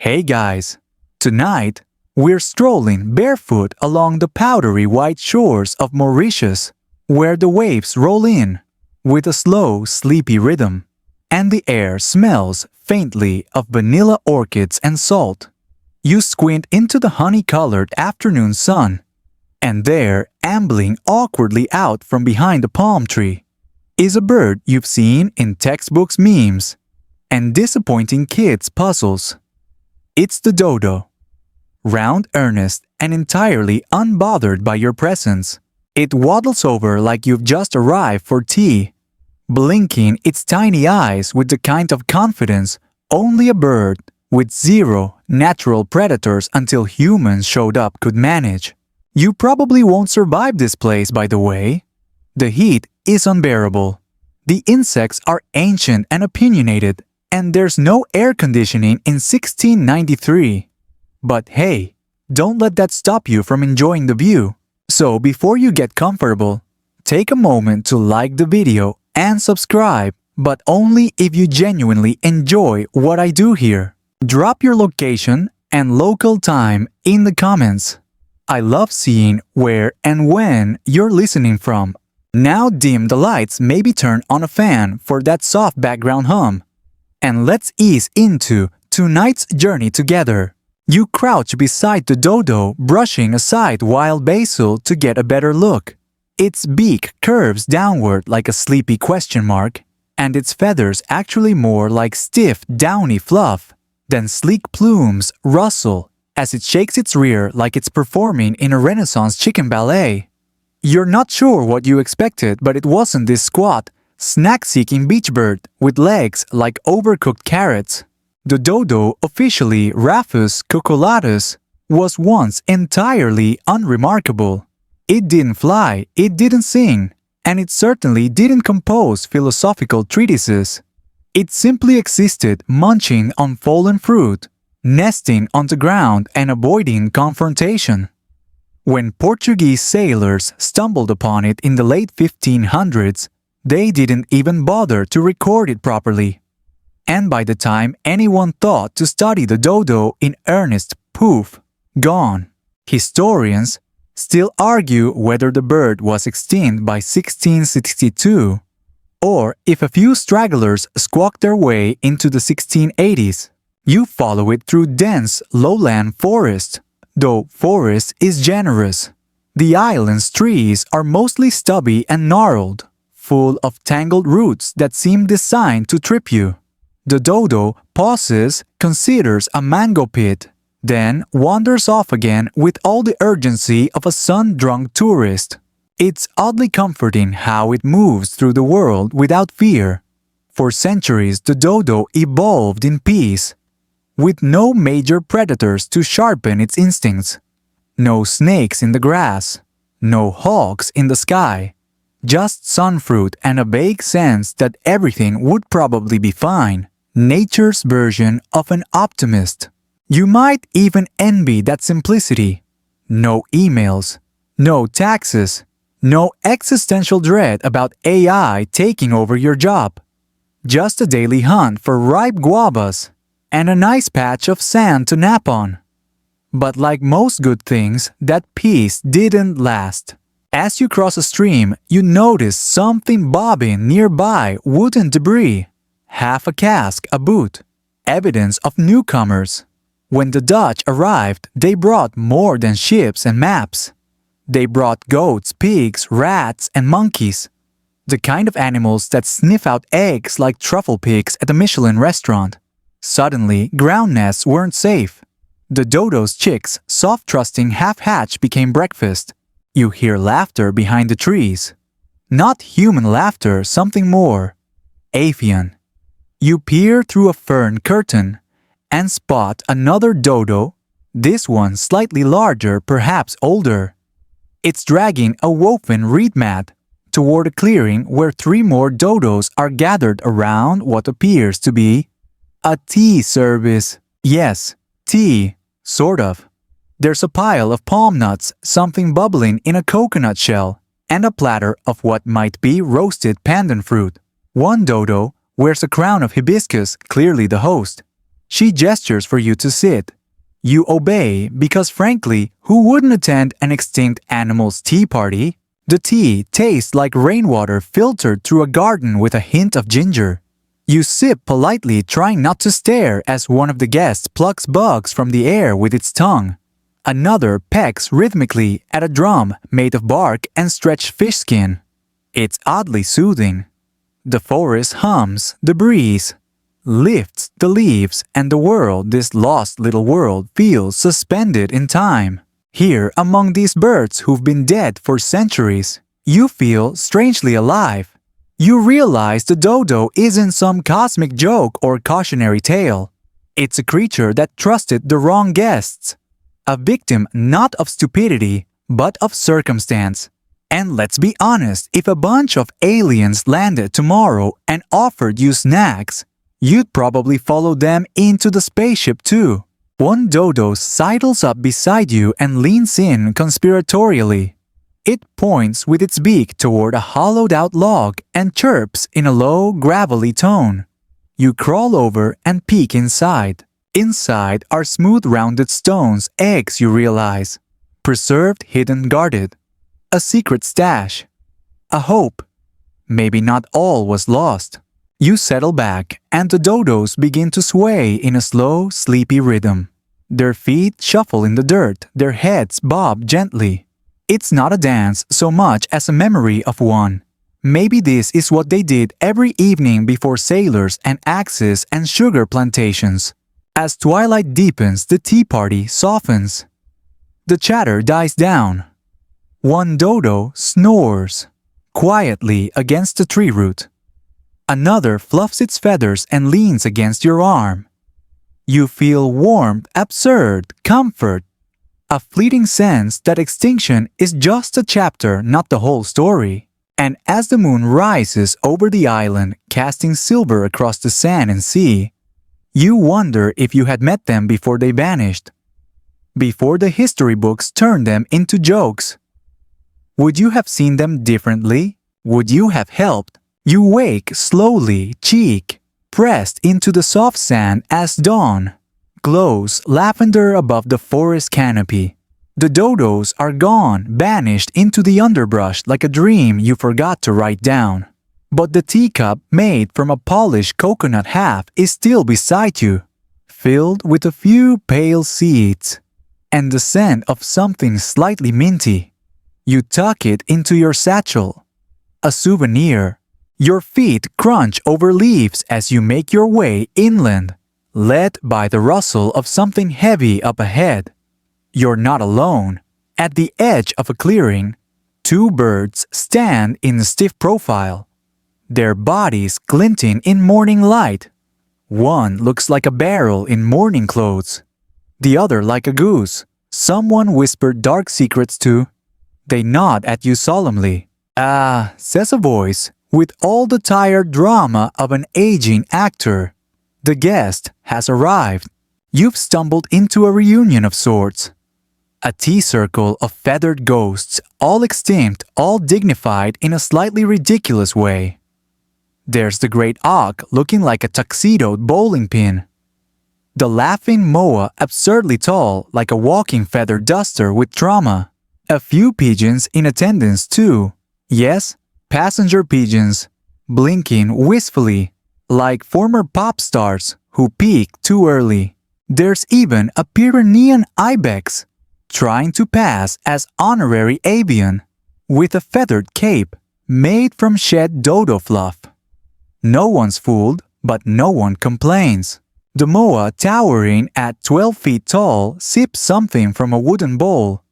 Hey guys! Tonight, we're strolling barefoot along the powdery white shores of Mauritius, where the waves roll in with a slow, sleepy rhythm, and the air smells faintly of vanilla orchids and salt. You squint into the honey-colored afternoon sun, and there, ambling awkwardly out from behind a palm tree, is a bird you've seen in textbooks, memes, and disappointing kids' puzzles. It's the dodo. Round, earnest, and entirely unbothered by your presence, it waddles over like you've just arrived for tea, blinking its tiny eyes with the kind of confidence only a bird with zero natural predators until humans showed up could manage. You probably won't survive this place, by the way. The heat is unbearable. The insects are ancient and opinionated, and there's no air conditioning in 1693. But hey, don't let that stop you from enjoying the view. So before you get comfortable, take a moment to like the video and subscribe, but only if you genuinely enjoy what I do here. Drop your location and local time in the comments. I love seeing where and when you're listening from. Now dim the lights, maybe turn on a fan for that soft background hum. And let's ease into tonight's journey together. You crouch beside the dodo, brushing aside wild basil to get a better look. Its beak curves downward like a sleepy question mark, and its feathers actually more like stiff, downy fluff than sleek plumes rustle as it shakes its rear like it's performing in a Renaissance chicken ballet. You're not sure what you expected, but it wasn't this squat, snack-seeking beach bird with legs like overcooked carrots. The dodo, officially Raphus cucullatus, was once entirely unremarkable. It didn't fly, it didn't sing, and it certainly didn't compose philosophical treatises. It simply existed, munching on fallen fruit, nesting on the ground and avoiding confrontation. When Portuguese sailors stumbled upon it in the late 1500s, they didn't even bother to record it properly. And by the time anyone thought to study the dodo in earnest, poof, gone. Historians still argue whether the bird was extinct by 1662, or if a few stragglers squawked their way into the 1680s. You follow it through dense lowland forest, though forest is generous. The island's trees are mostly stubby and gnarled, full of tangled roots that seem designed to trip you. The dodo pauses, considers a mango pit, then wanders off again with all the urgency of a sun-drunk tourist. It's oddly comforting how it moves through the world without fear. For centuries, the dodo evolved in peace, with no major predators to sharpen its instincts. No snakes in the grass, no hawks in the sky, just sunfruit and a vague sense that everything would probably be fine. Nature's version of an optimist. You might even envy that simplicity. No emails, no taxes, no existential dread about AI taking over your job. Just a daily hunt for ripe guavas and a nice patch of sand to nap on. But like most good things, that peace didn't last. As you cross a stream, you notice something bobbing nearby, wooden debris. Half a cask, a boot, evidence of newcomers. When the Dutch arrived, they brought more than ships and maps. They brought goats, pigs, rats, and monkeys. The kind of animals that sniff out eggs like truffle pigs at a Michelin restaurant. Suddenly, ground nests weren't safe. The dodo's chicks, soft trusting half-hatched, became breakfast. You hear laughter behind the trees. Not human laughter, something more. Avian. You peer through a fern curtain and spot another dodo, this one slightly larger, perhaps older. It's dragging a woven reed mat toward a clearing where three more dodos are gathered around what appears to be a tea service. Yes, tea, sort of. There's a pile of palm nuts, something bubbling in a coconut shell, and a platter of what might be roasted pandan fruit. One dodo wears a crown of hibiscus, clearly the host. She gestures for you to sit. You obey because frankly, who wouldn't attend an extinct animal's tea party? The tea tastes like rainwater filtered through a garden with a hint of ginger. You sip politely, trying not to stare as one of the guests plucks bugs from the air with its tongue. Another pecks rhythmically at a drum made of bark and stretched fish skin. It's oddly soothing. The forest hums, the breeze lifts the leaves, and the world, this lost little world, feels suspended in time. Here, among these birds who've been dead for centuries, you feel strangely alive. You realize the dodo isn't some cosmic joke or cautionary tale. It's a creature that trusted the wrong guests. A victim not of stupidity, but of circumstance. And let's be honest, if a bunch of aliens landed tomorrow and offered you snacks, you'd probably follow them into the spaceship too. One dodo sidles up beside you and leans in conspiratorially. It points with its beak toward a hollowed-out log and chirps in a low, gravelly tone. You crawl over and peek inside. Inside are smooth-rounded stones, eggs you realize. Preserved, hidden, guarded. A secret stash. A hope. Maybe not all was lost. You settle back, and the dodos begin to sway in a slow, sleepy rhythm. Their feet shuffle in the dirt, their heads bob gently. It's not a dance so much as a memory of one. Maybe this is what they did every evening before sailors and axes and sugar plantations. As twilight deepens, the tea party softens. The chatter dies down. One dodo snores quietly against the tree root. Another fluffs its feathers and leans against your arm. You feel warmth, absurd, comfort. A fleeting sense that extinction is just a chapter, not the whole story. And as the moon rises over the island, casting silver across the sand and sea, you wonder if you had met them before they vanished. Before the history books turned them into jokes. Would you have seen them differently? Would you have helped? You wake slowly, cheek pressed into the soft sand as dawn glows lavender above the forest canopy. The dodos are gone, banished into the underbrush like a dream you forgot to write down. But the teacup made from a polished coconut half is still beside you, filled with a few pale seeds and the scent of something slightly minty. You tuck it into your satchel. A souvenir. Your feet crunch over leaves as you make your way inland, led by the rustle of something heavy up ahead. You're not alone. At the edge of a clearing, two birds stand in stiff profile, their bodies glinting in morning light. One looks like a barrel in morning clothes, the other like a goose someone whispered dark secrets to. They nod at you solemnly. "Ah," says a voice, with all the tired drama of an aging actor. The guest has arrived. You've stumbled into a reunion of sorts. A tea circle of feathered ghosts, all extinct, all dignified in a slightly ridiculous way. There's the great auk looking like a tuxedoed bowling pin. The laughing moa absurdly tall like a walking feather duster with trauma. A few pigeons in attendance too. Yes, passenger pigeons, blinking wistfully, like former pop stars who peaked too early. There's even a Pyrenean ibex, trying to pass as honorary avian, with a feathered cape made from shed dodo fluff. No one's fooled, but no one complains. The moa, towering at 12 feet tall, sips something from a wooden bowl.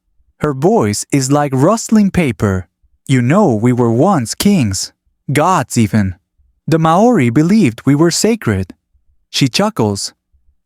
Her voice is like rustling paper. You know we were once kings, gods even. The Maori believed we were sacred. She chuckles.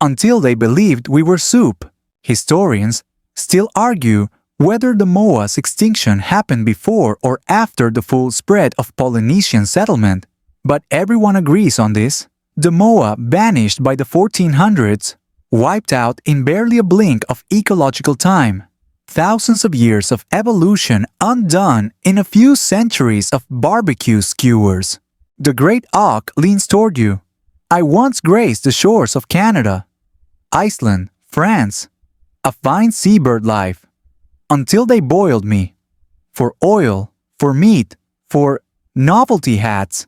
Until they believed we were soup. Historians still argue whether the moa's extinction happened before or after the full spread of Polynesian settlement. But everyone agrees on this. The moa vanished by the 1400s, wiped out in barely a blink of ecological time. Thousands of years of evolution undone in a few centuries of barbecue skewers. The great auk leans toward you. I once graced the shores of Canada. Iceland, France. A fine seabird life. Until they boiled me. For oil, for meat, for novelty hats.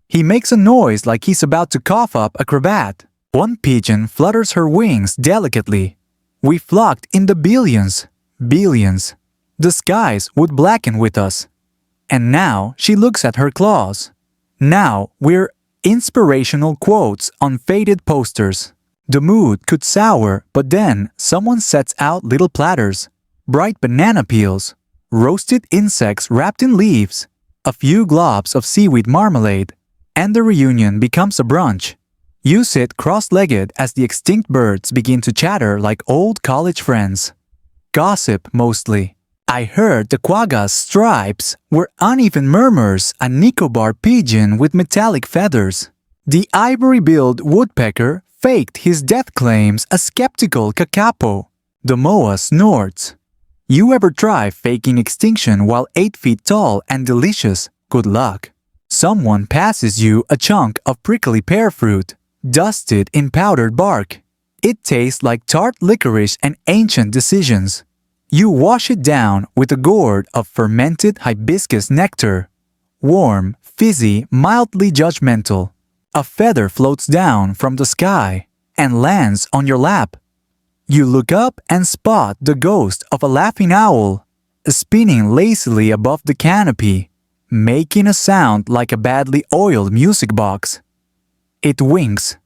He makes a noise like he's about to cough up a cravat. One pigeon flutters her wings delicately. We flocked in the billions, billions. The skies would blacken with us. And now she looks at her claws. Now we're inspirational quotes on faded posters. The mood could sour, but then someone sets out little platters, bright banana peels, roasted insects wrapped in leaves, a few globs of seaweed marmalade, and the reunion becomes a brunch. You sit cross-legged as the extinct birds begin to chatter like old college friends. Gossip mostly. I heard the quagga's stripes were uneven murmurs, a Nicobar pigeon with metallic feathers. The ivory-billed woodpecker faked his death claims, a skeptical kakapo. The moa snorts. You ever try faking extinction while 8 feet tall and delicious? Good luck. Someone passes you a chunk of prickly pear fruit, dusted in powdered bark. It tastes like tart licorice and ancient decisions. You wash it down with a gourd of fermented hibiscus nectar. Warm, fizzy, mildly judgmental. A feather floats down from the sky and lands on your lap. You look up and spot the ghost of a laughing owl, spinning lazily above the canopy, making a sound like a badly oiled music box. It winks.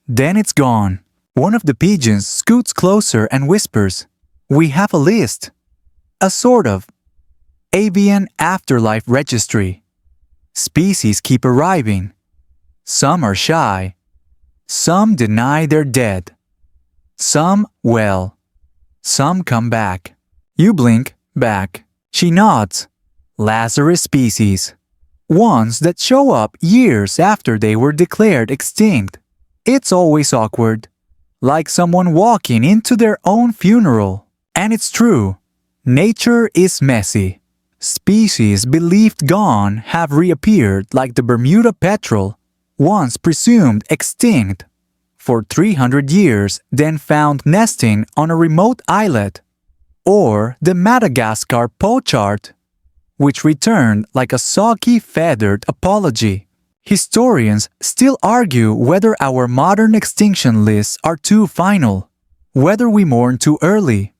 Then it's gone. One of the pigeons scoots closer and whispers, "We have a list." A sort of avian afterlife registry. Species keep arriving. Some are shy. Some deny they're dead. Some, well. Some come back. You blink, back. She nods. Lazarus species. Ones that show up years after they were declared extinct. It's always awkward. Like someone walking into their own funeral. And it's true. Nature is messy. Species believed gone have reappeared like the Bermuda petrel, once presumed extinct, for 300 years then found nesting on a remote islet. Or the Madagascar pochard, which returned like a soggy feathered apology. Historians still argue whether our modern extinction lists are too final, whether we mourn too early,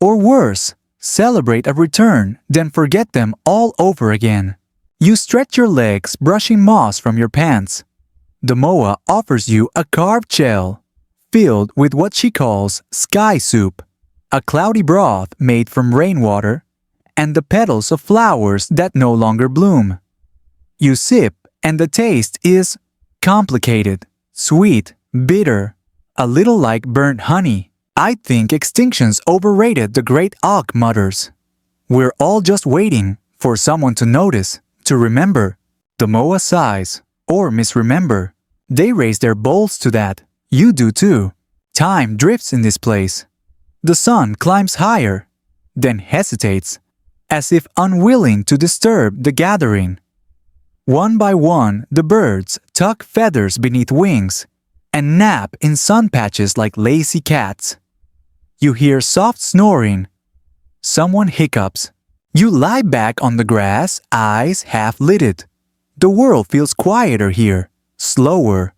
or worse, celebrate a return, then forget them all over again. You stretch your legs, brushing moss from your pants. The moa offers you a carved shell, filled with what she calls sky soup, a cloudy broth made from rainwater, and the petals of flowers that no longer bloom. You sip, and the taste is complicated, sweet, bitter, a little like burnt honey. I think extinction's overrated, the great auk mutters. We're all just waiting for someone to notice, to remember. The moa sighs, or misremember. They raise their bowls to that. You do too. Time drifts in this place. The sun climbs higher, then hesitates, as if unwilling to disturb the gathering. One by one, the birds tuck feathers beneath wings and nap in sun patches like lazy cats. You hear soft snoring. Someone hiccups. You lie back on the grass, eyes half-lidded. The world feels quieter here, slower,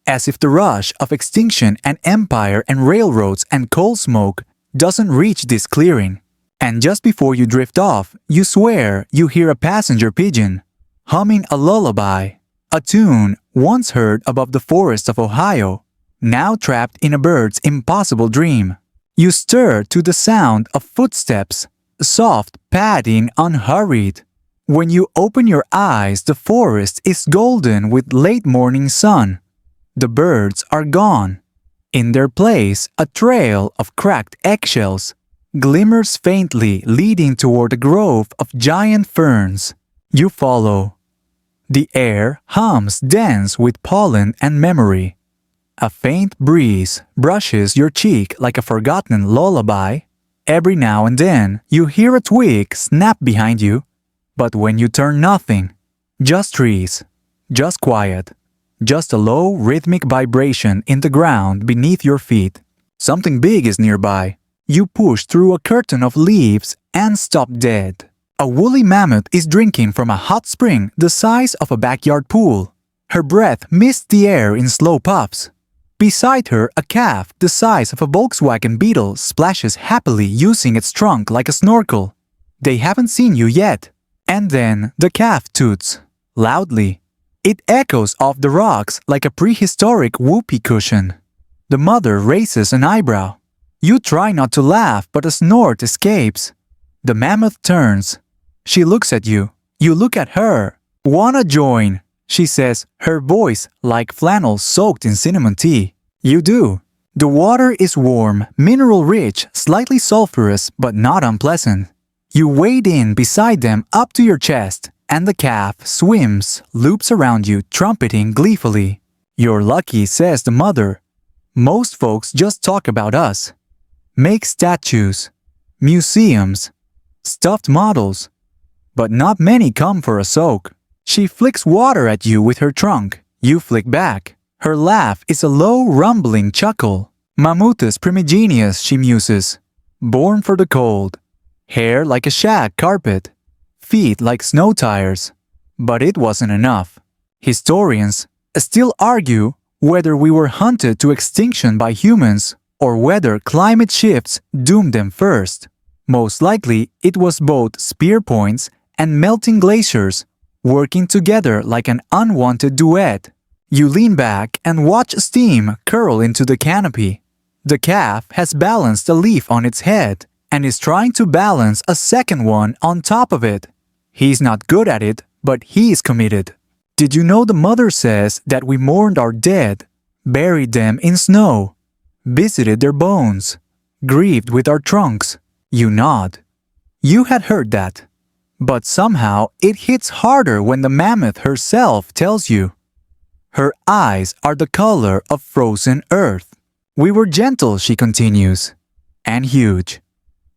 as if the rush of extinction and empire and railroads and coal smoke doesn't reach this clearing. And just before you drift off, you swear you hear a passenger pigeon, humming a lullaby, a tune once heard above the forests of Ohio, now trapped in a bird's impossible dream. You stir to the sound of footsteps, soft padding, unhurried. When you open your eyes, the forest is golden with late morning sun. The birds are gone. In their place, a trail of cracked eggshells glimmers faintly, leading toward a grove of giant ferns. You follow. The air hums dense with pollen and memory. A faint breeze brushes your cheek like a forgotten lullaby. Every now and then, you hear a twig snap behind you, but when you turn, nothing. Just trees, just quiet, just a low rhythmic vibration in the ground beneath your feet. Something big is nearby. You push through a curtain of leaves and stop dead. A woolly mammoth is drinking from a hot spring the size of a backyard pool. Her breath mists the air in slow puffs. Beside her, a calf the size of a Volkswagen Beetle splashes happily using its trunk like a snorkel. They haven't seen you yet. And then the calf toots, loudly. It echoes off the rocks like a prehistoric whoopee cushion. The mother raises an eyebrow. You try not to laugh, but a snort escapes. The mammoth turns. She looks at you. You look at her. "Wanna join?" she says, her voice like flannel soaked in cinnamon tea. You do. The water is warm, mineral-rich, slightly sulfurous, but not unpleasant. You wade in beside them up to your chest, and the calf swims, loops around you, trumpeting gleefully. "You're lucky," says the mother. "Most folks just talk about us. Make statues, museums, stuffed models. But not many come for a soak." She flicks water at you with her trunk. You flick back. Her laugh is a low, rumbling chuckle. "Mammuthus primigenius," she muses. "Born for the cold. Hair like a shag carpet. Feet like snow tires." But it wasn't enough. Historians still argue whether we were hunted to extinction by humans or whether climate shifts doomed them first. Most likely, it was both spear points and melting glaciers working together like an unwanted duet. You lean back and watch steam curl into the canopy. The calf has balanced a leaf on its head and is trying to balance a second one on top of it. He's not good at it, but he's committed. Did you know the mother says that we mourned our dead, buried them in snow, visited their bones, grieved with our trunks? You nod. You had heard that. But somehow it hits harder when the mammoth herself tells you. Her eyes are the color of frozen earth. "We were gentle," she continues, "and huge.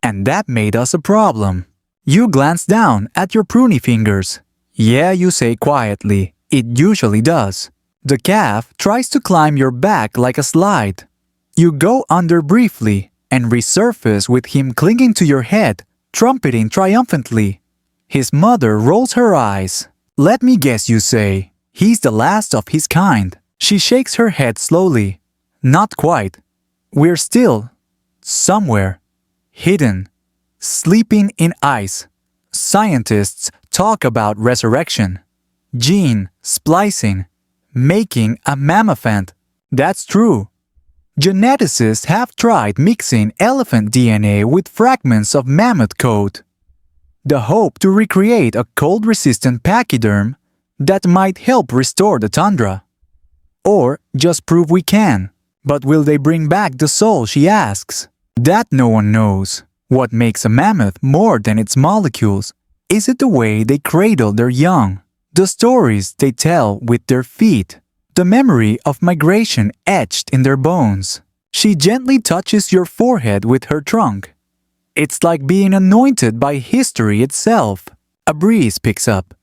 And that made us a problem." You glance down at your pruny fingers. "Yeah," you say quietly, "it usually does." The calf tries to climb your back like a slide. You go under briefly and resurface with him clinging to your head, trumpeting triumphantly. His mother rolls her eyes. "Let me guess," you say. "He's the last of his kind." She shakes her head slowly. "Not quite. We're still somewhere, hidden, sleeping in ice. Scientists talk about resurrection, gene splicing, making a mammophant. That's true. Geneticists have tried mixing elephant DNA with fragments of mammoth coat. The hope to recreate a cold-resistant pachyderm that might help restore the tundra. Or just prove we can. But will they bring back the soul, she asks. That no one knows. What makes a mammoth more than its molecules? Is it the way they cradle their young? The stories they tell with their feet? The memory of migration etched in their bones? She gently touches your forehead with her trunk. It's like being anointed by history itself. A breeze picks up.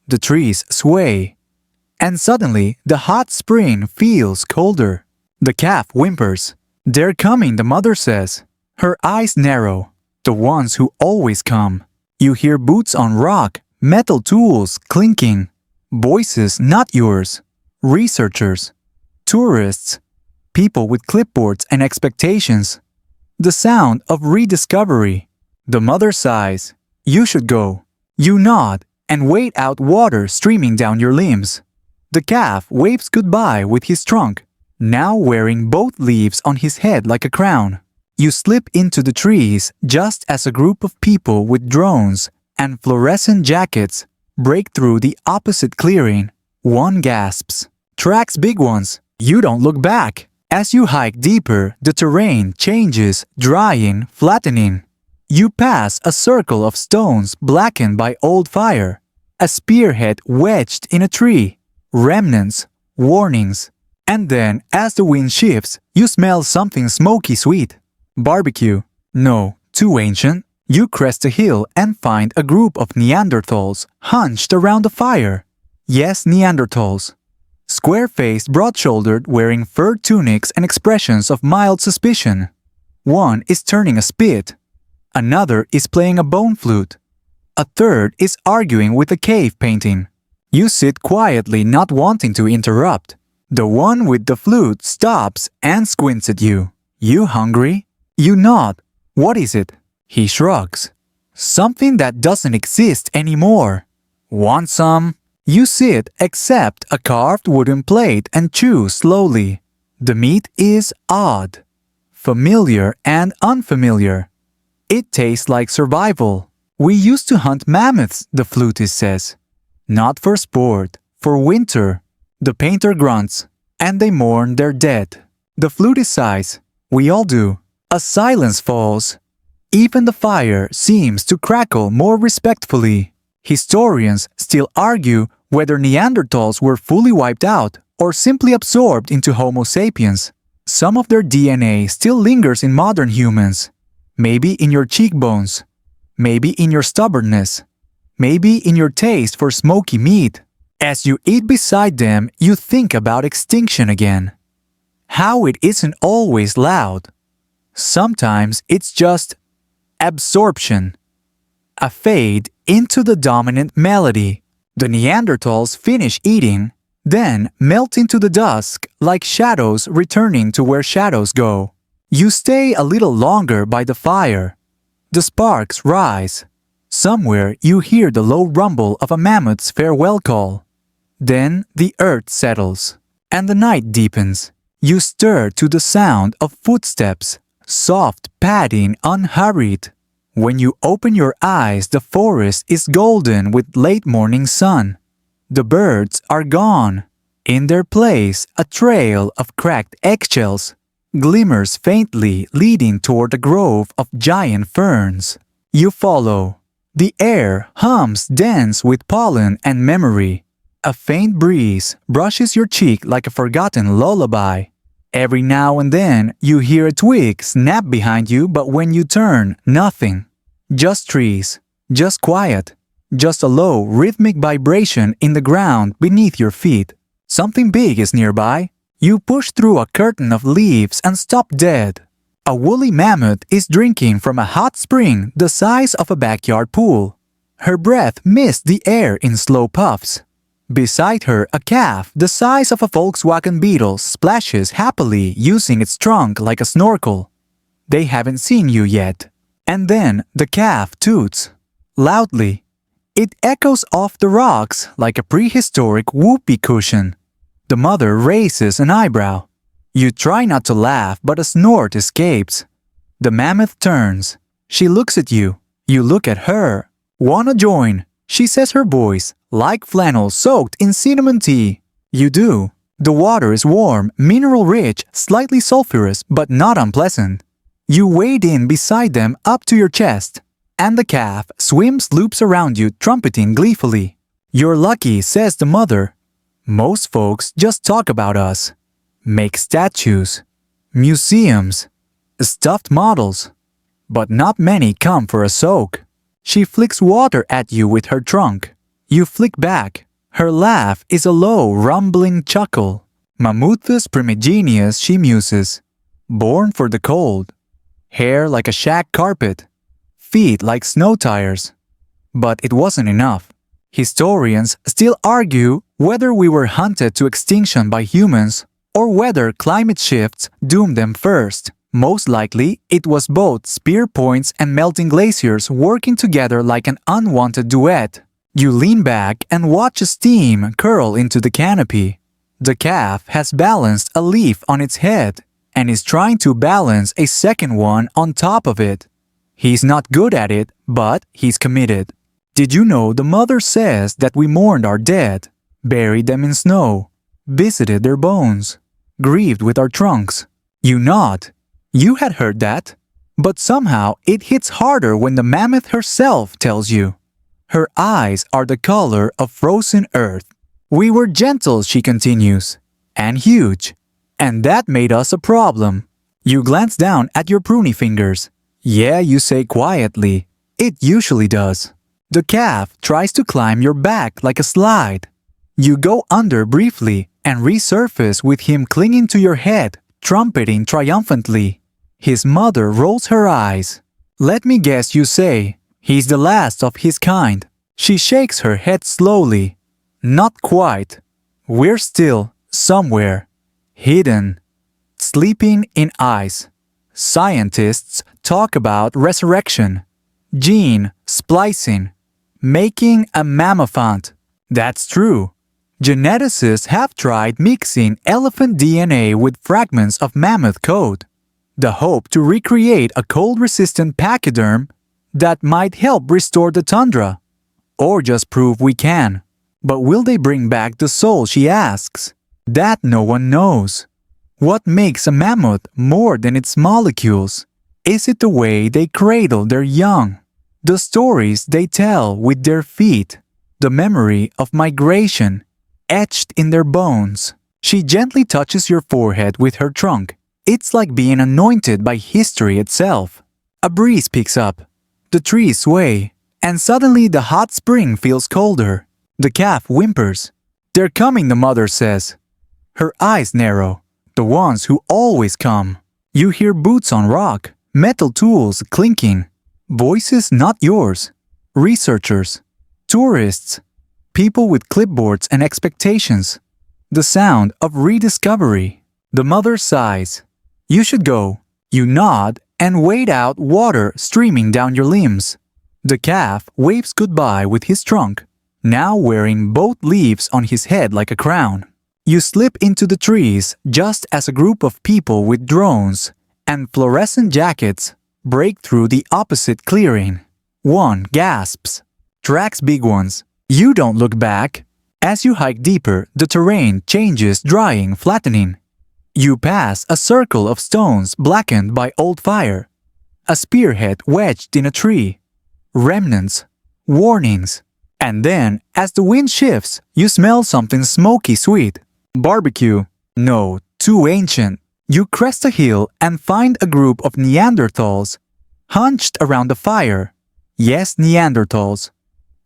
The trees sway. And suddenly, the hot spring feels colder. The calf whimpers. "They're coming," the mother says. Her eyes narrow. The ones who always come. You hear boots on rock, metal tools clinking. Voices not yours. Researchers. Tourists. People with clipboards and expectations. The sound of rediscovery. The mother sighs. You should go. You nod and wait out water streaming down your limbs. The calf waves goodbye with his trunk, now wearing both leaves on his head like a crown. You slip into the trees just as a group of people with drones and fluorescent jackets break through the opposite clearing. One gasps. Tracks big ones. You don't look back. As you hike deeper, the terrain changes, drying, flattening. You pass a circle of stones blackened by old fire, a spearhead wedged in a tree, remnants, warnings. And then, as the wind shifts, you smell something smoky sweet. Barbecue. No, too ancient. You crest a hill and find a group of Neanderthals hunched around the fire. Yes, Neanderthals. Square-faced, broad-shouldered, wearing fur tunics and expressions of mild suspicion. One is turning a spit. Another is playing a bone flute. A third is arguing with a cave painting. You sit quietly, not wanting to interrupt. The one with the flute stops and squints at you. You hungry? You nod. What is it? He shrugs. Something that doesn't exist anymore. Want some? You sit, accept a carved wooden plate and chew slowly. The meat is odd, familiar and unfamiliar. It tastes like survival. We used to hunt mammoths, the flutist says. Not for sport, for winter. The painter grunts, and they mourn their dead. The flutist sighs. We all do. A silence falls. Even the fire seems to crackle more respectfully. Historians still argue whether Neanderthals were fully wiped out or simply absorbed into Homo sapiens. Some of their DNA still lingers in modern humans. Maybe in your cheekbones. Maybe in your stubbornness. Maybe in your taste for smoky meat. As you eat beside them, you think about extinction again. How it isn't always loud. Sometimes it's just absorption. A fade into the dominant melody. The Neanderthals finish eating, then melt into the dusk like shadows returning to where shadows go. You stay a little longer by the fire. The sparks rise. Somewhere you hear the low rumble of a mammoth's farewell call. Then the earth settles, and the night deepens. You stir to the sound of footsteps, soft padding, unhurried. When you open your eyes, the forest is golden with late morning sun. The birds are gone. In their place, a trail of cracked eggshells glimmers faintly, leading toward a grove of giant ferns. You follow. The air hums dense with pollen and memory. A faint breeze brushes your cheek like a forgotten lullaby. Every now and then, you hear a twig snap behind you, but when you turn, nothing. Just trees, just quiet, just a low, rhythmic vibration in the ground beneath your feet. Something big is nearby. You push through a curtain of leaves and stop dead. A woolly mammoth is drinking from a hot spring the size of a backyard pool. Her breath mists the air in slow puffs. Beside her, a calf the size of a Volkswagen Beetle splashes happily, using its trunk like a snorkel. They haven't seen you yet. And then the calf toots. Loudly. It echoes off the rocks like a prehistoric whoopee cushion. The mother raises an eyebrow. You try not to laugh, but a snort escapes. The mammoth turns. She looks at you. You look at her. Wanna join? She says, her voice, like flannel soaked in cinnamon tea. You do. The water is warm, mineral-rich, slightly sulfurous, but not unpleasant. You wade in beside them up to your chest, and the calf swims loops around you, trumpeting gleefully. You're lucky, says the mother. Most folks just talk about us. Make statues, museums, stuffed models. But not many come for a soak. She flicks water at you with her trunk. You flick back. Her laugh is a low, rumbling chuckle. Mammuthus primigenius, she muses. Born for the cold. Hair like a shag carpet. Feet like snow tires. But it wasn't enough. Historians still argue whether we were hunted to extinction by humans or whether climate shifts doomed them first. Most likely, it was both spear points and melting glaciers working together like an unwanted duet. You lean back and watch a steam curl into the canopy. The calf has balanced a leaf on its head and is trying to balance a second one on top of it. He's not good at it, but he's committed. Did you know the mother says that we mourned our dead, buried them in snow, visited their bones, grieved with our trunks? You nod. You had heard that. But somehow it hits harder when the mammoth herself tells you. Her eyes are the color of frozen earth. We were gentle, she continues, and huge. And that made us a problem. You glance down at your pruny fingers. Yeah, you say quietly. It usually does. The calf tries to climb your back like a slide. You go under briefly and resurface with him clinging to your head, trumpeting triumphantly. His mother rolls her eyes. Let me guess, you say, he's the last of his kind. She shakes her head slowly. Not quite. We're still somewhere. Hidden. Sleeping in ice. Scientists talk about resurrection. Gene splicing. Making a mammophant. That's true. Geneticists have tried mixing elephant DNA with fragments of mammoth coat. The hope to recreate a cold-resistant pachyderm that might help restore the tundra. Or just prove we can. But will they bring back the soul, she asks? That no one knows. What makes a mammoth more than its molecules? Is it the way they cradle their young? The stories they tell with their feet? The memory of migration etched in their bones? She gently touches your forehead with her trunk. It's like being anointed by history itself. A breeze picks up. The trees sway, and suddenly the hot spring feels colder. The calf whimpers. They're coming, the mother says. Her eyes narrow. The ones who always come. You hear boots on rock, metal tools clinking. Voices not yours. Researchers. Tourists. People with clipboards and expectations. The sound of rediscovery. The mother sighs. You should go. You nod and wade out, water streaming down your limbs. The calf waves goodbye with his trunk, now wearing both leaves on his head like a crown. You slip into the trees just as a group of people with drones and fluorescent jackets break through the opposite clearing. One gasps. Tracks big ones. You don't look back. As you hike deeper, the terrain changes, drying, flattening. You pass a circle of stones blackened by old fire. A spearhead wedged in a tree. Remnants. Warnings. And then, as the wind shifts, you smell something smoky sweet. Barbecue. No, too ancient. You crest a hill and find a group of Neanderthals hunched around the fire. Yes, Neanderthals.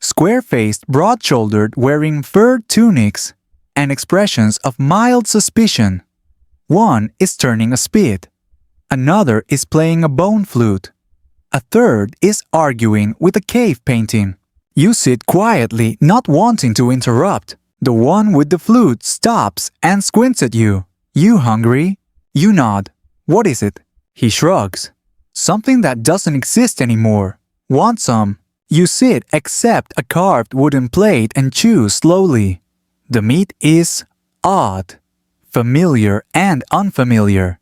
Square-faced, broad-shouldered, wearing fur tunics and expressions of mild suspicion. One is turning a spit. Another is playing a bone flute. A third is arguing with a cave painting. You sit quietly, not wanting to interrupt. The one with the flute stops and squints at you. You hungry? You nod. What is it? He shrugs. Something that doesn't exist anymore. Want some? You sit, accept a carved wooden plate and chew slowly. The meat is odd. Familiar and unfamiliar.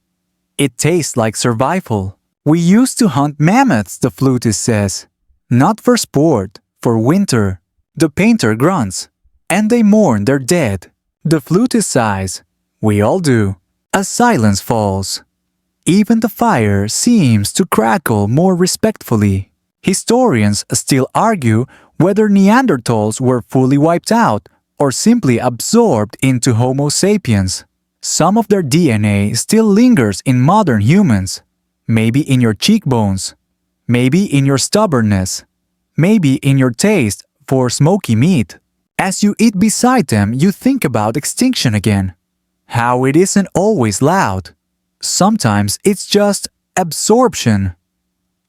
It tastes like survival. We used to hunt mammoths, the flutist says. Not for sport, for winter. The painter grunts. And they mourn their dead. The flutist sighs. We all do. A silence falls. Even the fire seems to crackle more respectfully. Historians still argue whether Neanderthals were fully wiped out or simply absorbed into Homo sapiens. Some of their DNA still lingers in modern humans. Maybe in your cheekbones. Maybe in your stubbornness. Maybe in your taste for smoky meat. As you eat beside them, you think about extinction again. How it isn't always loud. Sometimes it's just absorption.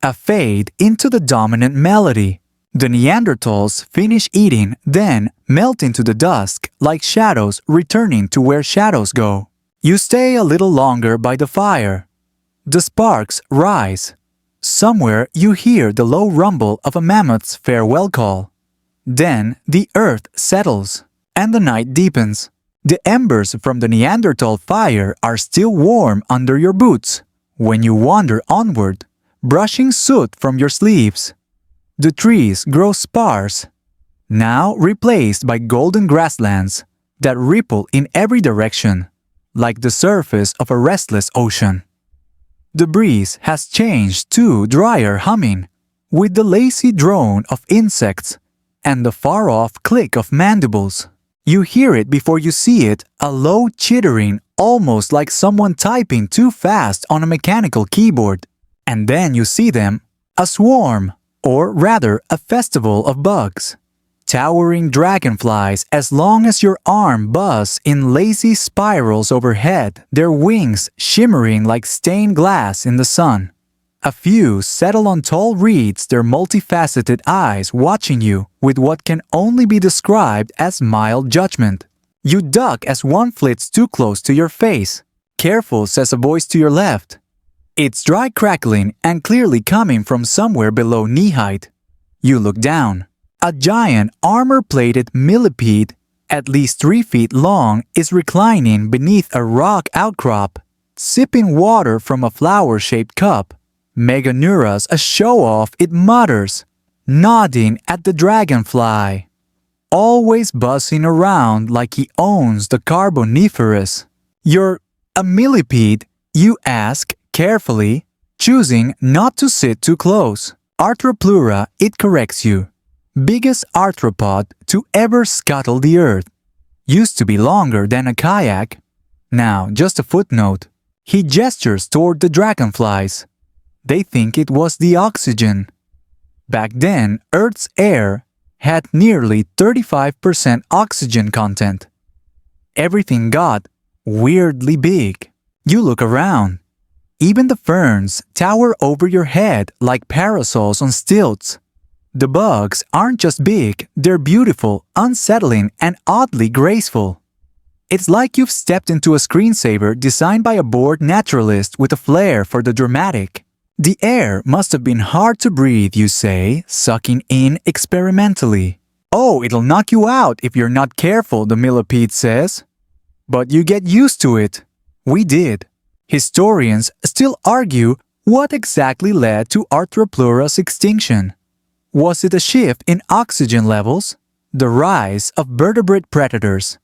A fade into the dominant melody. The Neanderthals finish eating, then melt into the dusk like shadows returning to where shadows go. You stay a little longer by the fire. The sparks rise. Somewhere you hear the low rumble of a mammoth's farewell call. Then the earth settles, and the night deepens. The embers from the Neanderthal fire are still warm under your boots when you wander onward, brushing soot from your sleeves. The trees grow sparse, now replaced by golden grasslands that ripple in every direction, like the surface of a restless ocean. The breeze has changed to drier humming, with the lazy drone of insects and the far-off click of mandibles. You hear it before you see it, a low chittering, almost like someone typing too fast on a mechanical keyboard. And then you see them, a swarm, or rather a festival of bugs. Towering dragonflies as long as your arm buzz in lazy spirals overhead, their wings shimmering like stained glass in the sun. A few settle on tall reeds, their multifaceted eyes watching you with what can only be described as mild judgment. You duck as one flits too close to your face. "Careful," says a voice to your left. It's dry crackling and clearly coming from somewhere below knee height. You look down. A giant armor-plated millipede, at least 3 feet long, is reclining beneath a rock outcrop, sipping water from a flower-shaped cup. Meganeura's a show-off, it mutters, nodding at the dragonfly, always buzzing around like he owns the Carboniferous. "You're a millipede?" you ask carefully, choosing not to sit too close. "Arthroplura," it corrects you. "Biggest arthropod to ever scuttle the earth. Used to be longer than a kayak. Now, just a footnote." He gestures toward the dragonflies. They think it was the oxygen. Back then, Earth's air had nearly 35% oxygen content. Everything got weirdly big. You look around. Even the ferns tower over your head like parasols on stilts. The bugs aren't just big, they're beautiful, unsettling, and oddly graceful. It's like you've stepped into a screensaver designed by a bored naturalist with a flair for the dramatic. The air must have been hard to breathe, you say, sucking in experimentally. "Oh, it'll knock you out if you're not careful," the millipede says. But you get used to it. We did. Historians still argue what exactly led to Arthroplura's extinction. Was it a shift in oxygen levels? The rise of vertebrate predators?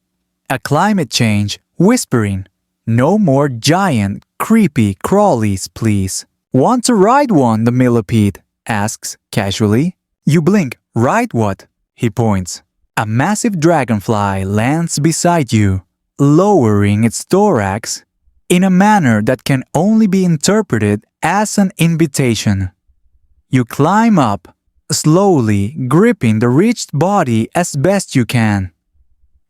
A climate change whispering, "No more giant, creepy crawlies, please"? "Want to ride one?" the millipede asks casually. You blink. "Ride what?" he points. A massive dragonfly lands beside you, lowering its thorax in a manner that can only be interpreted as an invitation. You climb up, slowly gripping the ridged body as best you can.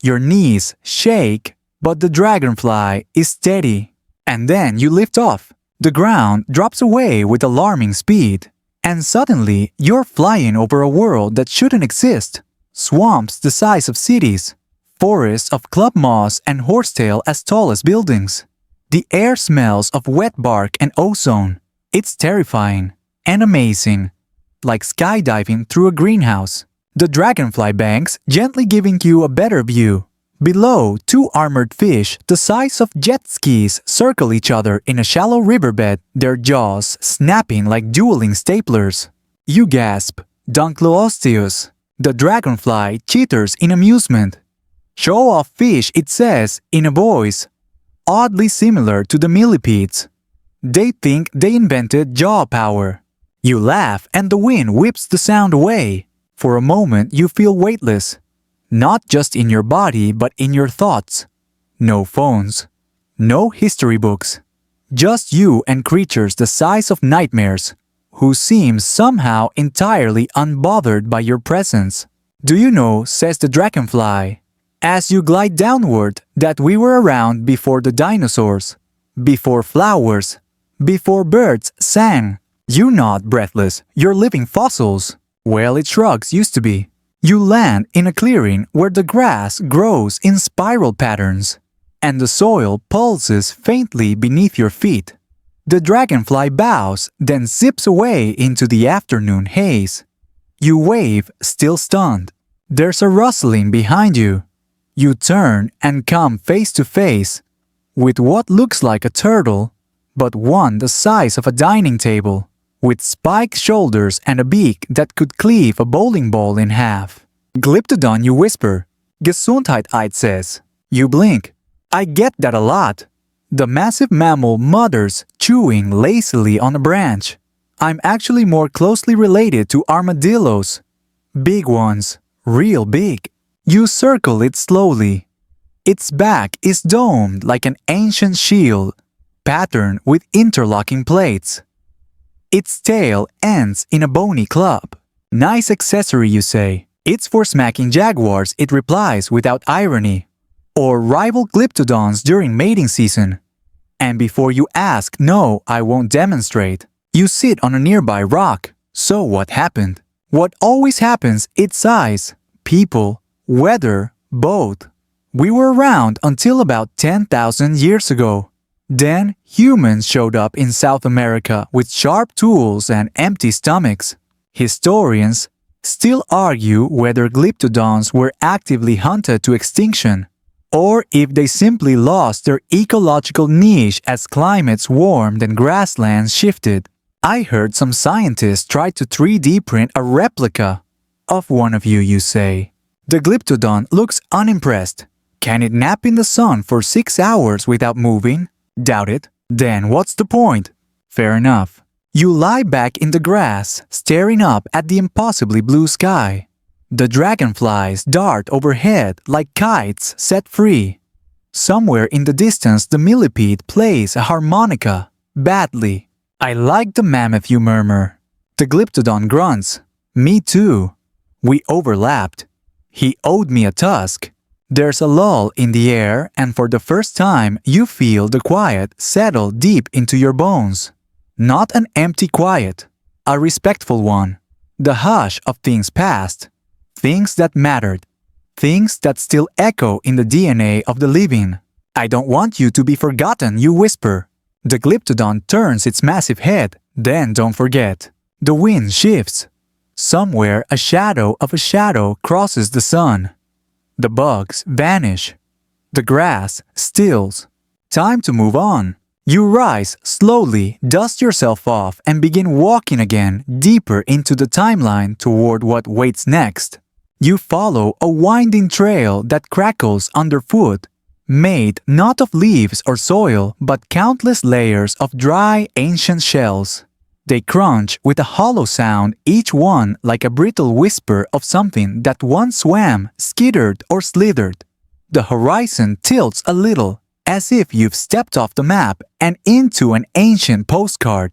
Your knees shake, but the dragonfly is steady. And then you lift off. The ground drops away with alarming speed, and suddenly you're flying over a world that shouldn't exist. Swamps the size of cities, forests of club moss and horsetail as tall as buildings. The air smells of wet bark and ozone. It's terrifying and amazing, like skydiving through a greenhouse. The dragonfly banks gently giving you a better view. Below, 2 armored fish the size of jet skis circle each other in a shallow riverbed, their jaws snapping like dueling staplers. You gasp, "Dunkleosteus." The dragonfly chitters in amusement. "Show off fish," it says in a voice oddly similar to the millipedes. They think they invented jaw power. You laugh and the wind whips the sound away. For a moment you feel weightless. Not just in your body, but in your thoughts. No phones. No history books. Just you and creatures the size of nightmares, who seem somehow entirely unbothered by your presence. "Do you know," says the dragonfly, as you glide downward, "that we were around before the dinosaurs, before flowers, before birds sang?" You nod breathless. "You're living fossils." "Well, it shrugs, used to be." You land in a clearing where the grass grows in spiral patterns, and the soil pulses faintly beneath your feet. The dragonfly bows, then zips away into the afternoon haze. You wave, still stunned. There's a rustling behind you. You turn and come face to face with what looks like a turtle, but one the size of a dining table, with spiked shoulders and a beak that could cleave a bowling ball in half. "Glyptodon," you whisper. "Gesundheit," it says. You blink. "I get that a lot." The massive mammal mutters, chewing lazily on a branch. "I'm actually more closely related to armadillos. Big ones. Real big." You circle it slowly. Its back is domed like an ancient shield, patterned with interlocking plates. Its tail ends in a bony club. "Nice accessory," you say. It's for smacking jaguars, it replies without irony. Or rival glyptodons during mating season. And before you ask, no, I won't demonstrate. You sit on a nearby rock. So what happened? What always happens, it's size, people, weather, both. We were around until about 10,000 years ago. Then humans showed up in South America with sharp tools and empty stomachs. Historians still argue whether glyptodons were actively hunted to extinction, or if they simply lost their ecological niche as climates warmed and grasslands shifted. I heard some scientists try to 3D print a replica of one of you, you say. The glyptodon looks unimpressed. Can it nap in the sun for 6 hours without moving? Doubt it. Then what's the point? Fair enough. You lie back in the grass, staring up at the impossibly blue sky. The dragonflies dart overhead like kites set free. Somewhere in the distance the millipede plays a harmonica, badly. I like the mammoth, you murmur. The glyptodon grunts. Me too. We overlapped. He owed me a tusk. There's a lull in the air, and for the first time you feel the quiet settle deep into your bones. Not an empty quiet, a respectful one. The hush of things past. Things that mattered. Things that still echo in the DNA of the living. I don't want you to be forgotten, you whisper. The glyptodon turns its massive head. Then don't forget. The wind shifts. Somewhere a shadow of a shadow crosses the sun. The bugs vanish. The grass stills. Time to move on. You rise slowly, dust yourself off, and begin walking again deeper into the timeline toward what waits next. You follow a winding trail that crackles underfoot, made not of leaves or soil, but countless layers of dry, ancient shells. They crunch with a hollow sound, each one like a brittle whisper of something that once swam, skittered, or slithered. The horizon tilts a little, as if you've stepped off the map and into an ancient postcard.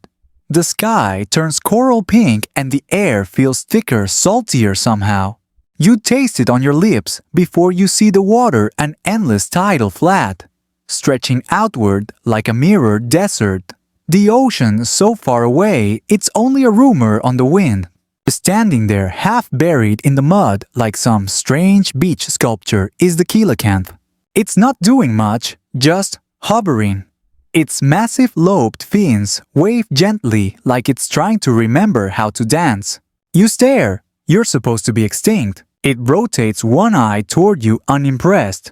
The sky turns coral pink and the air feels thicker, saltier somehow. You taste it on your lips before you see the water, an endless tidal flat, stretching outward like a mirrored desert. The ocean so far away, it's only a rumor on the wind, standing there half buried in the mud like some strange beach sculpture is the coelacanth. It's not doing much, just hovering. Its massive lobed fins wave gently like it's trying to remember how to dance. You stare. You're supposed to be extinct. It rotates one eye toward you unimpressed.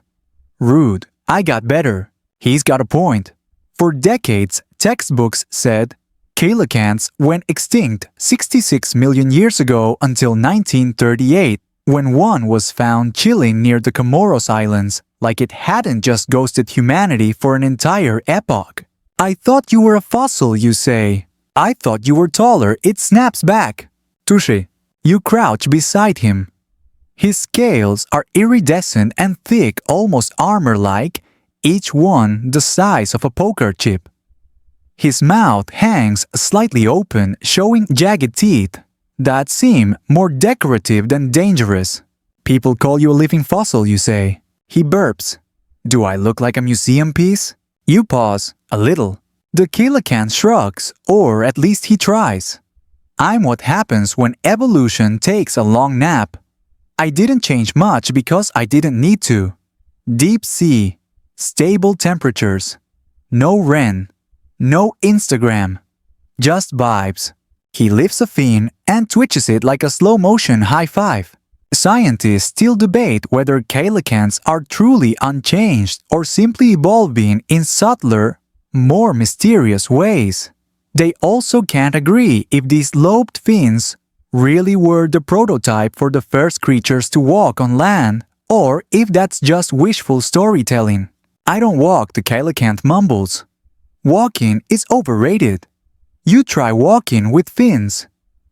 Rude. I got better. He's got a point. For decades, textbooks said coelacanths went extinct 66 million years ago until 1938, when one was found chilling near the Comoros Islands, like it hadn't just ghosted humanity for an entire epoch. I thought you were a fossil, you say. I thought you were taller, it snaps back. Touché. You crouch beside him. His scales are iridescent and thick, almost armor-like, each one the size of a poker chip. His mouth hangs slightly open, showing jagged teeth that seem more decorative than dangerous. People call you a living fossil, you say. He burps. Do I look like a museum piece? You pause, a little. The coelacanth shrugs, or at least he tries. I'm what happens when evolution takes a long nap. I didn't change much because I didn't need to. Deep sea, stable temperatures, no Ren, no Instagram, just vibes. He lifts a fin and twitches it like a slow-motion high five. Scientists still debate whether coelacanths are truly unchanged or simply evolving in subtler, more mysterious ways. They also can't agree if these lobed fins really were the prototype for the first creatures to walk on land, or if that's just wishful storytelling. I don't walk, the coelacanth mumbles. Walking is overrated. You try walking with fins.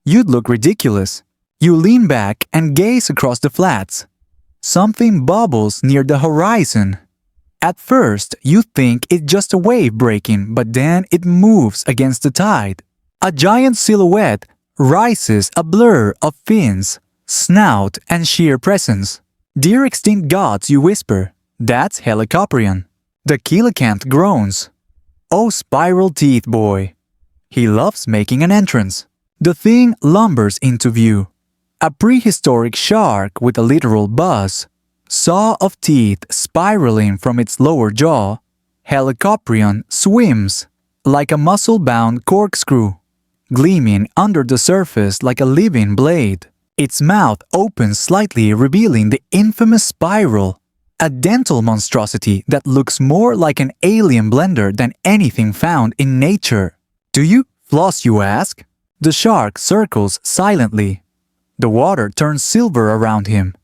You'd look ridiculous. You lean back and gaze across the flats. Something bubbles near the horizon. At first, you think it's just a wave breaking, but then it moves against the tide. A giant silhouette rises, a blur of fins, Snout and sheer presence. Dear extinct gods, you whisper. That's Helicoprion. The coelacanth groans. Oh, spiral teeth boy. He loves making an entrance. The thing lumbers into view. A prehistoric shark with a literal buzz. Saw of teeth spiraling from its lower jaw. Helicoprion swims like a muscle-bound corkscrew, gleaming under the surface like a living blade. Its mouth opens slightly, revealing the infamous spiral, a dental monstrosity that looks more like an alien blender than anything found in nature. Do you floss, you ask? The shark circles silently. The water turns silver around him.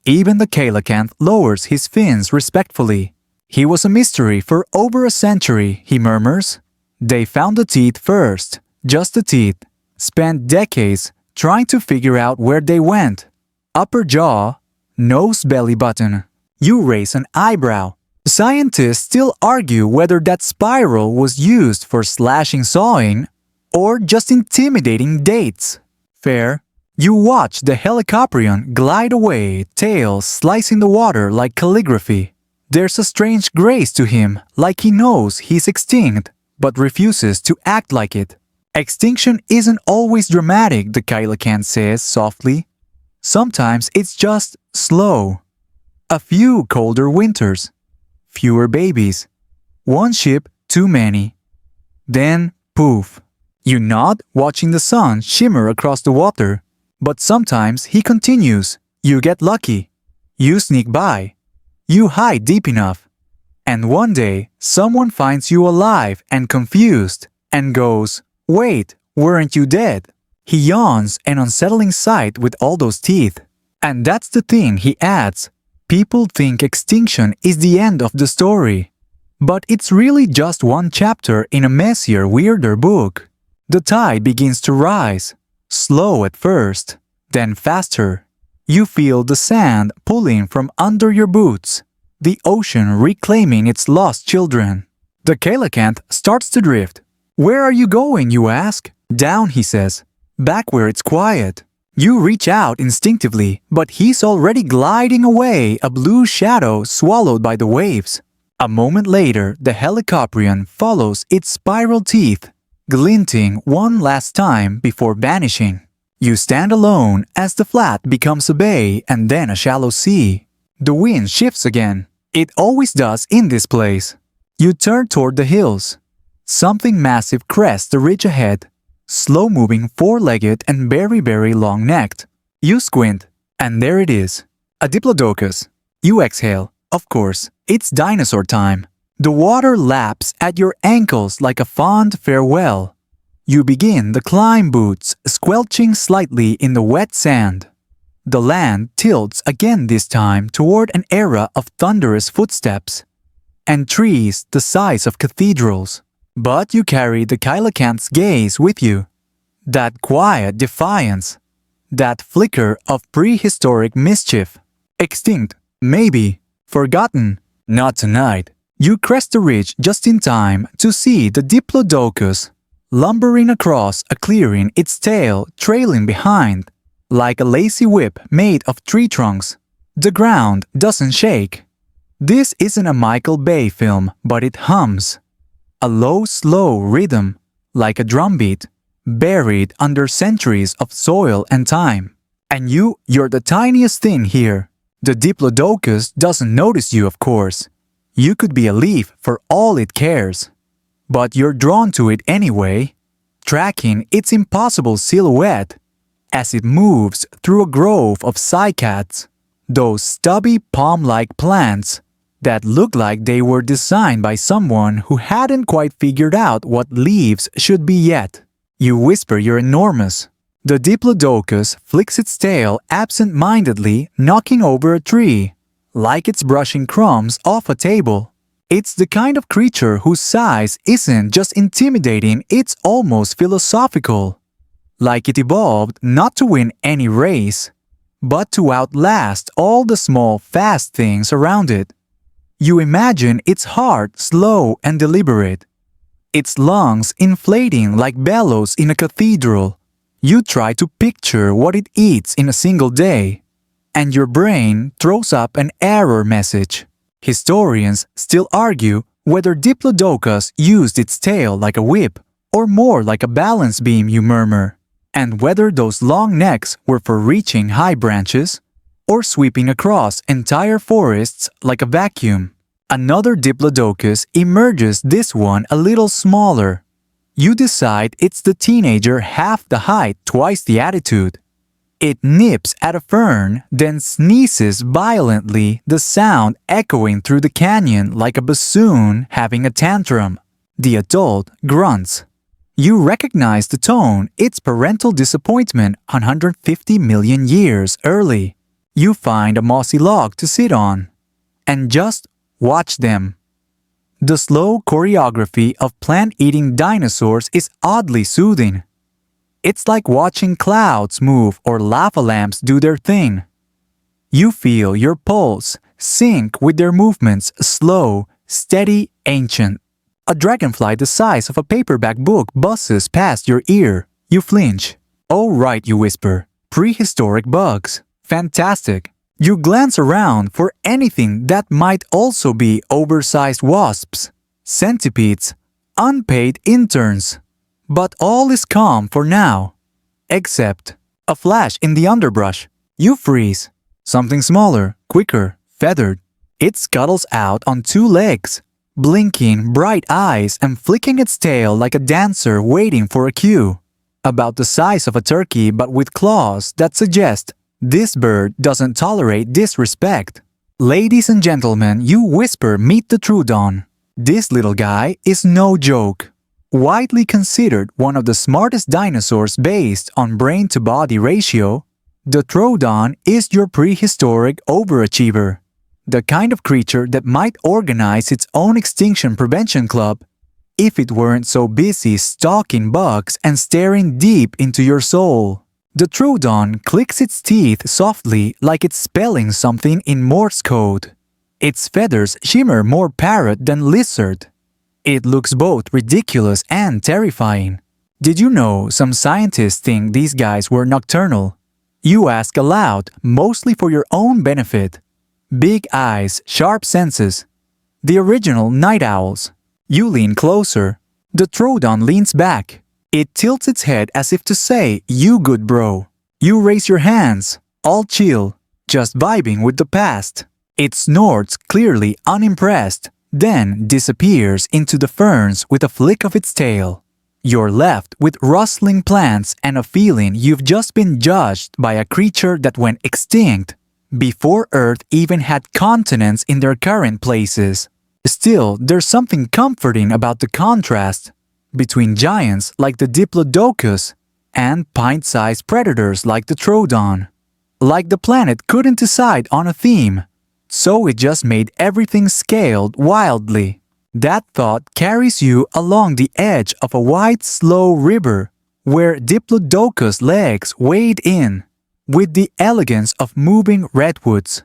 Even the coelacanth lowers his fins respectfully. He was a mystery for over a century, he murmurs. They found the teeth first, just the teeth. Spent decades trying to figure out where they went. Upper jaw, nose, belly button. You raise an eyebrow. Scientists still argue whether that spiral was used for slashing sawing or just intimidating dates. Fair. You watch the Helicoprion glide away, tail slicing the water like calligraphy. There's a strange grace to him, like he knows he's extinct, but refuses to act like it. Extinction isn't always dramatic, the coelacanth says softly. Sometimes it's just slow. A few colder winters. Fewer babies. One ship too many. Then, poof. You nod, watching the sun shimmer across the water. But sometimes he continues. You get lucky. You sneak by. You hide deep enough. And one day, someone finds you alive and confused and goes, "Wait, weren't you dead?" He yawns, an unsettling sight with all those teeth. And that's the thing, he adds. People think extinction is the end of the story. But it's really just one chapter in a messier, weirder book. The tide begins to rise. Slow at first, then faster. You feel the sand pulling from under your boots, the ocean reclaiming its lost children. The coelacanth starts to drift. Where are you going, you ask? Down, he says. Back where it's quiet. You reach out instinctively, but he's already gliding away, a blue shadow swallowed by the waves. A moment later, the Helicoprion follows its spiral teeth, glinting one last time before vanishing. You stand alone as the flat becomes a bay and then a shallow sea. The wind shifts again. It always does in this place. You turn toward the hills. Something massive crests the ridge ahead, slow-moving, four-legged and very long-necked. You squint, and there it is. A diplodocus. You exhale. Of course, it's dinosaur time. The water laps at your ankles like a fond farewell. You begin the climb, boots squelching slightly in the wet sand. The land tilts again, this time toward an era of thunderous footsteps and trees the size of cathedrals. But you carry the coelacanth's gaze with you. That quiet defiance. That flicker of prehistoric mischief. Extinct, maybe. Forgotten. Not tonight. You crest the ridge just in time to see the diplodocus lumbering across a clearing, its tail trailing behind, like a lazy whip made of tree trunks. The ground doesn't shake. This isn't a Michael Bay film, but it hums. A low, slow rhythm, like a drumbeat, buried under centuries of soil and time. And you're the tiniest thing here. The diplodocus doesn't notice you, of course. You could be a leaf for all it cares. But you're drawn to it anyway, tracking its impossible silhouette as it moves through a grove of cycads, those stubby palm-like plants that look like they were designed by someone who hadn't quite figured out what leaves should be yet. You whisper you're enormous. The diplodocus flicks its tail absent-mindedly, knocking over a tree, like it's brushing crumbs off a table. It's the kind of creature whose size isn't just intimidating, it's almost philosophical. Like it evolved not to win any race, but to outlast all the small, fast things around it. You imagine its heart slow and deliberate, its lungs inflating like bellows in a cathedral. You try to picture what it eats in a single day, and your brain throws up an error message. Historians still argue whether Diplodocus used its tail like a whip or more like a balance beam, you murmur, and whether those long necks were for reaching high branches or sweeping across entire forests like a vacuum. Another Diplodocus emerges, this one a little smaller. You decide it's the teenager, half the height, twice the attitude. It nips at a fern, then sneezes violently, the sound echoing through the canyon like a bassoon having a tantrum. The adult grunts. You recognize the tone, it's parental disappointment 150 million years early. You find a mossy log to sit on, and just watch them. The slow choreography of plant-eating dinosaurs is oddly soothing. It's like watching clouds move or lava lamps do their thing. You feel your pulse sync with their movements, slow, steady, ancient. A dragonfly the size of a paperback book buzzes past your ear. You flinch. "Oh right," you whisper. "Prehistoric bugs. Fantastic." You glance around for anything that might also be oversized wasps, centipedes, unpaid interns. But all is calm for now, except a flash in the underbrush. You freeze. Something smaller, quicker, feathered. It scuttles out on two legs, blinking bright eyes and flicking its tail like a dancer waiting for a cue. About the size of a turkey but with claws that suggest this bird doesn't tolerate disrespect. "Ladies and gentlemen," you whisper, "meet the Troodon. This little guy is no joke. Widely considered one of the smartest dinosaurs based on brain-to-body ratio, the Troodon is your prehistoric overachiever. The kind of creature that might organize its own extinction prevention club if it weren't so busy stalking bugs and staring deep into your soul." The Troodon clicks its teeth softly like it's spelling something in Morse code. Its feathers shimmer more parrot than lizard. It looks both ridiculous and terrifying. Did you know some scientists think these guys were nocturnal? You ask aloud, mostly for your own benefit. Big eyes, sharp senses. The original night owls. You lean closer. The Troodon leans back. It tilts its head as if to say, "You good bro." You raise your hands, all chill, just vibing with the past. It snorts, clearly unimpressed, then disappears into the ferns with a flick of its tail. You're left with rustling plants and a feeling you've just been judged by a creature that went extinct before Earth even had continents in their current places. Still, there's something comforting about the contrast between giants like the Diplodocus and pint-sized predators like the Troodon. Like the planet couldn't decide on a theme, so it just made everything scaled wildly. That thought carries you along the edge of a wide, slow river where Diplodocus legs wade in with the elegance of moving redwoods.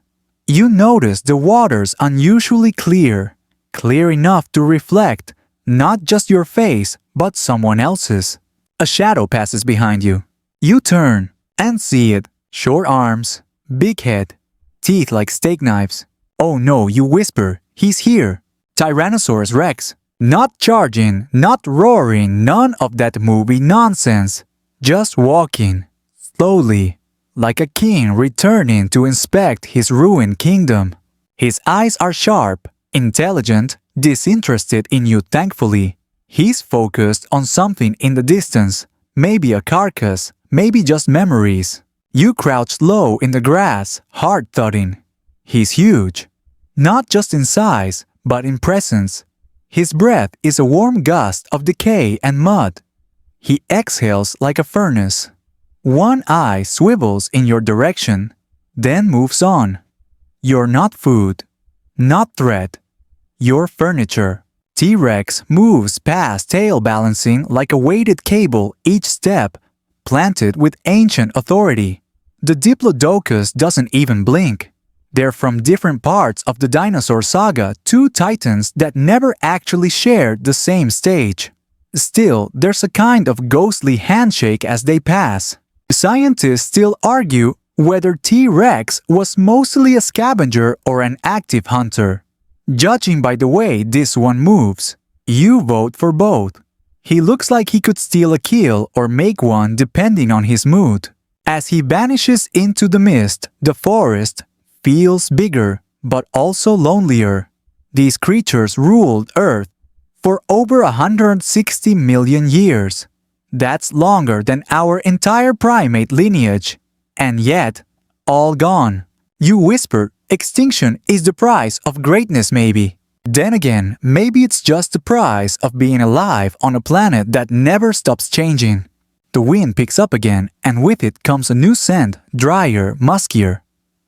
You notice the water's unusually clear, clear enough to reflect not just your face, but someone else's. A shadow passes behind you. You turn and see it. Short arms, big head, teeth like steak knives. "Oh no," you whisper, "he's here." Tyrannosaurus Rex. Not charging, not roaring, none of that movie nonsense. Just walking, slowly, like a king returning to inspect his ruined kingdom. His eyes are sharp, intelligent, disinterested in you thankfully. He's focused on something in the distance, maybe a carcass, maybe just memories. You crouch low in the grass, heart thudding. He's huge. Not just in size, but in presence. His breath is a warm gust of decay and mud. He exhales like a furnace. One eye swivels in your direction, then moves on. You're not food, not threat. You're furniture. T-Rex moves past tail balancing like a weighted cable each step, planted with ancient authority. The Diplodocus doesn't even blink. They're from different parts of the dinosaur saga, two titans that never actually shared the same stage. Still, there's a kind of ghostly handshake as they pass. Scientists still argue whether T-Rex was mostly a scavenger or an active hunter. Judging by the way this one moves, you vote for both. He looks like he could steal a kill or make one depending on his mood. As he vanishes into the mist, the forest feels bigger but also lonelier. These creatures ruled Earth for over 160 million years. That's longer than our entire primate lineage. And yet, all gone. You whisper, extinction is the price of greatness maybe. Then again, maybe it's just the price of being alive on a planet that never stops changing. The wind picks up again, and with it comes a new scent, drier, muskier,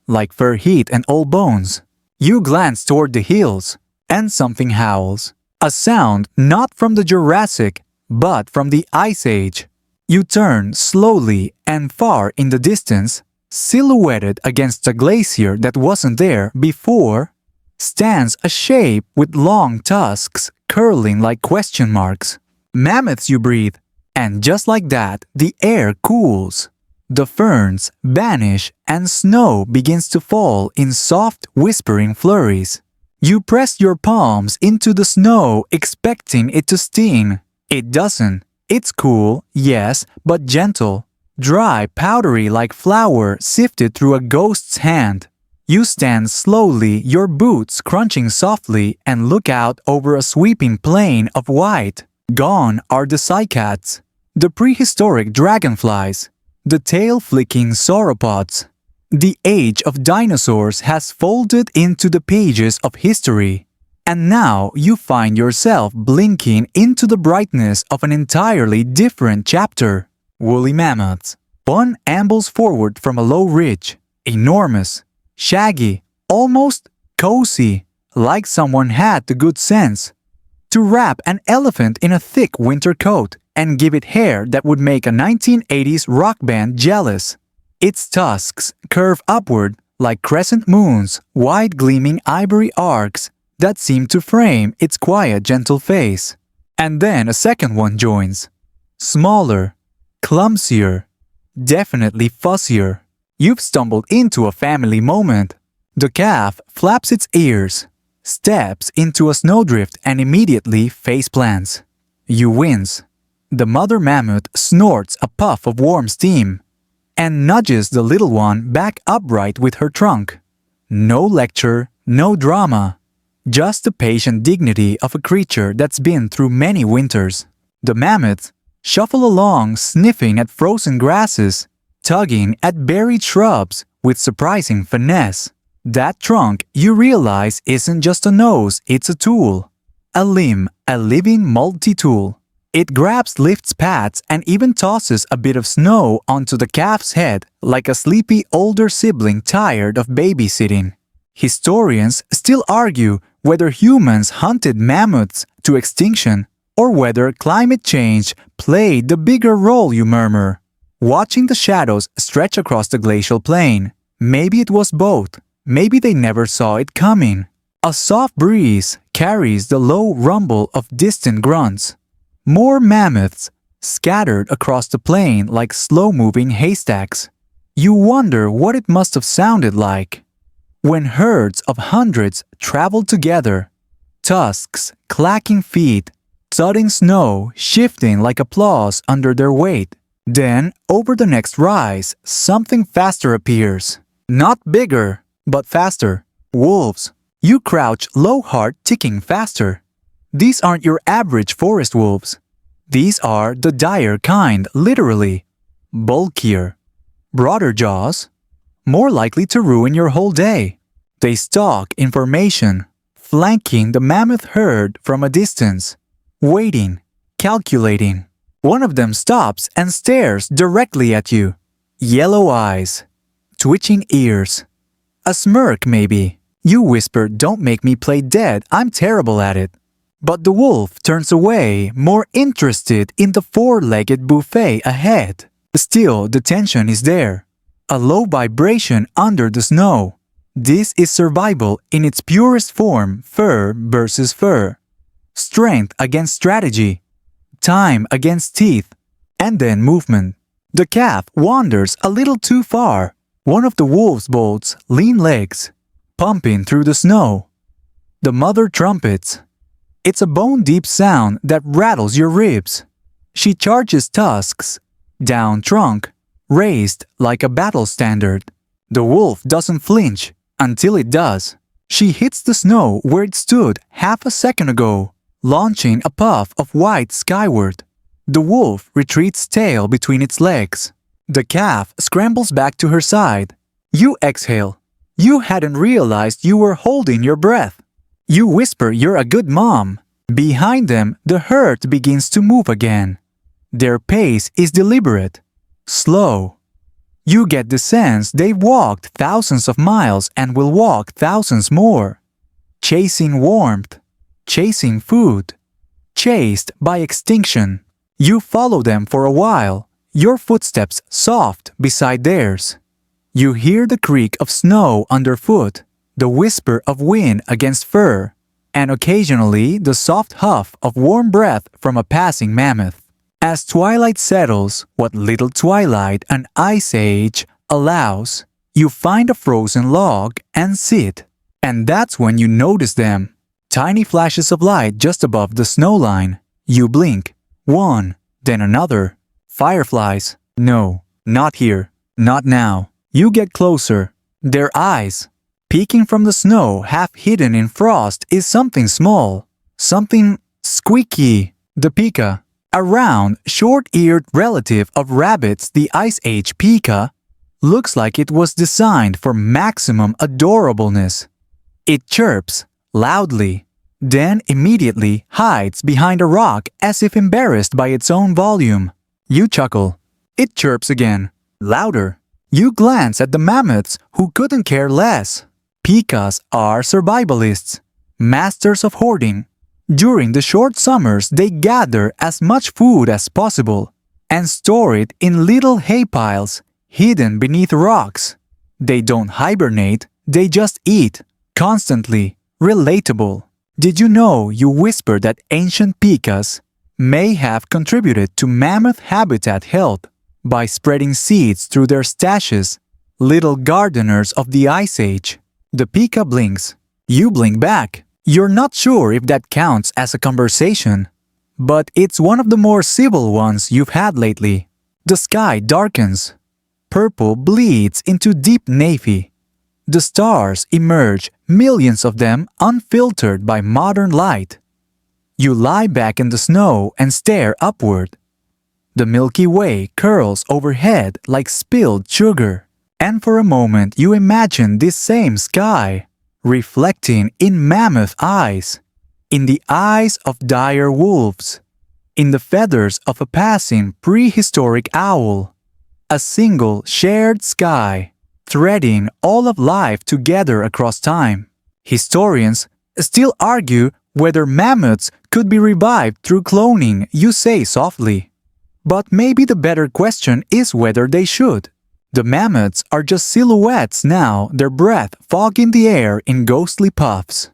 like fur heat and old bones. You glance toward the hills, and something howls. A sound not from the Jurassic, but from the Ice Age. You turn slowly, and far in the distance, silhouetted against a glacier that wasn't there before, stands a shape with long tusks curling like question marks. Mammoths, you breathe, and just like that, the air cools. The ferns vanish and snow begins to fall in soft whispering flurries. You press your palms into the snow expecting it to sting. It doesn't. It's cool, yes, but gentle. Dry, powdery like flour sifted through a ghost's hand. You stand slowly, your boots crunching softly, and look out over a sweeping plain of white. Gone are the cycads, the prehistoric dragonflies, the tail-flicking sauropods. The age of dinosaurs has folded into the pages of history. And now you find yourself blinking into the brightness of an entirely different chapter. Woolly mammoths. One ambles forward from a low ridge, enormous, shaggy, almost cozy, like someone had the good sense to wrap an elephant in a thick winter coat and give it hair that would make a 1980s rock band jealous. Its tusks curve upward like crescent moons, wide gleaming ivory arcs that seem to frame its quiet, gentle face. And then a second one joins. Smaller, clumsier, definitely fussier. You've stumbled into a family moment. The calf flaps its ears, steps into a snowdrift and immediately face plants. You wince. The mother mammoth snorts a puff of warm steam and nudges the little one back upright with her trunk. No lecture, no drama. Just the patient dignity of a creature that's been through many winters. The mammoths shuffle along sniffing at frozen grasses, tugging at buried shrubs with surprising finesse. That trunk, you realize, isn't just a nose, it's a tool. A limb, a living multi-tool. It grabs, lifts pads, and even tosses a bit of snow onto the calf's head like a sleepy older sibling tired of babysitting. Historians still argue whether humans hunted mammoths to extinction or whether climate change played the bigger role, you murmur. Watching the shadows stretch across the glacial plain, maybe it was both. Maybe they never saw it coming. A soft breeze carries the low rumble of distant grunts. More mammoths scattered across the plain like slow-moving haystacks. You wonder what it must have sounded like when herds of hundreds traveled together, tusks clacking feet, thudding snow shifting like applause under their weight. Then, over the next rise, something faster appears. Not bigger, but faster. Wolves. You crouch, low heart ticking faster. These aren't your average forest wolves. These are the dire kind, literally. Bulkier. Broader jaws. More likely to ruin your whole day. They stalk in formation, flanking the mammoth herd from a distance, waiting, calculating. One of them stops and stares directly at you. Yellow eyes, twitching ears. A smirk, maybe. You whisper, "Don't make me play dead, I'm terrible at it." But the wolf turns away, more interested in the four-legged buffet ahead. Still, the tension is there. A low vibration under the snow. This is survival in its purest form, fur versus fur. Strength against strategy. time against teeth, and then movement. The calf wanders a little too far. One of the wolf's bolts lean legs, pumping through the snow. The mother trumpets. It's a bone-deep sound that rattles your ribs. She charges tusks, down trunk, raised like a battle standard. The wolf doesn't flinch until it does. She hits the snow where it stood half a second ago, launching a puff of white skyward. The wolf retreats tail between its legs. The calf scrambles back to her side. You exhale. You hadn't realized you were holding your breath. You whisper you're a good mom. Behind them, the herd begins to move again. Their pace is deliberate, slow. You get the sense they've walked thousands of miles and will walk thousands more. Chasing warmth, chasing food, chased by extinction. You follow them for a while, your footsteps soft beside theirs. You hear the creak of snow underfoot, the whisper of wind against fur, and occasionally the soft huff of warm breath from a passing mammoth. As twilight settles, what little twilight an ice age allows, you find a frozen log and sit. And that's when you notice them. Tiny flashes of light just above the snow line. You blink. One, then another. Fireflies. No, not here. Not now. You get closer. Their eyes. Peeking from the snow half hidden in frost is something small. Something squeaky. The pika. A round, short-eared relative of rabbits, the Ice Age pika, looks like it was designed for maximum adorableness. It chirps loudly, then immediately hides behind a rock as if embarrassed by its own volume. You chuckle. It chirps again, louder. You glance at the mammoths who couldn't care less. Pikas are survivalists, masters of hoarding. During the short summers, they gather as much food as possible and store it in little hay piles hidden beneath rocks. They don't hibernate, they just eat. Constantly. Relatable. Did you know you whispered that ancient pikas may have contributed to mammoth habitat health by spreading seeds through their stashes? Little gardeners of the Ice Age. The pika blinks. You blink back. You're not sure if that counts as a conversation, but it's one of the more civil ones you've had lately. The sky darkens. Purple bleeds into deep navy. The stars emerge, millions of them unfiltered by modern light. You lie back in the snow and stare upward. The Milky Way curls overhead like spilled sugar, and for a moment you imagine this same sky reflecting in mammoth eyes, in the eyes of dire wolves, in the feathers of a passing prehistoric owl. A single shared sky, threading all of life together across time. Historians still argue whether mammoths could be revived through cloning, you say softly. But maybe the better question is whether they should. The mammoths are just silhouettes now, their breath fogging the air in ghostly puffs.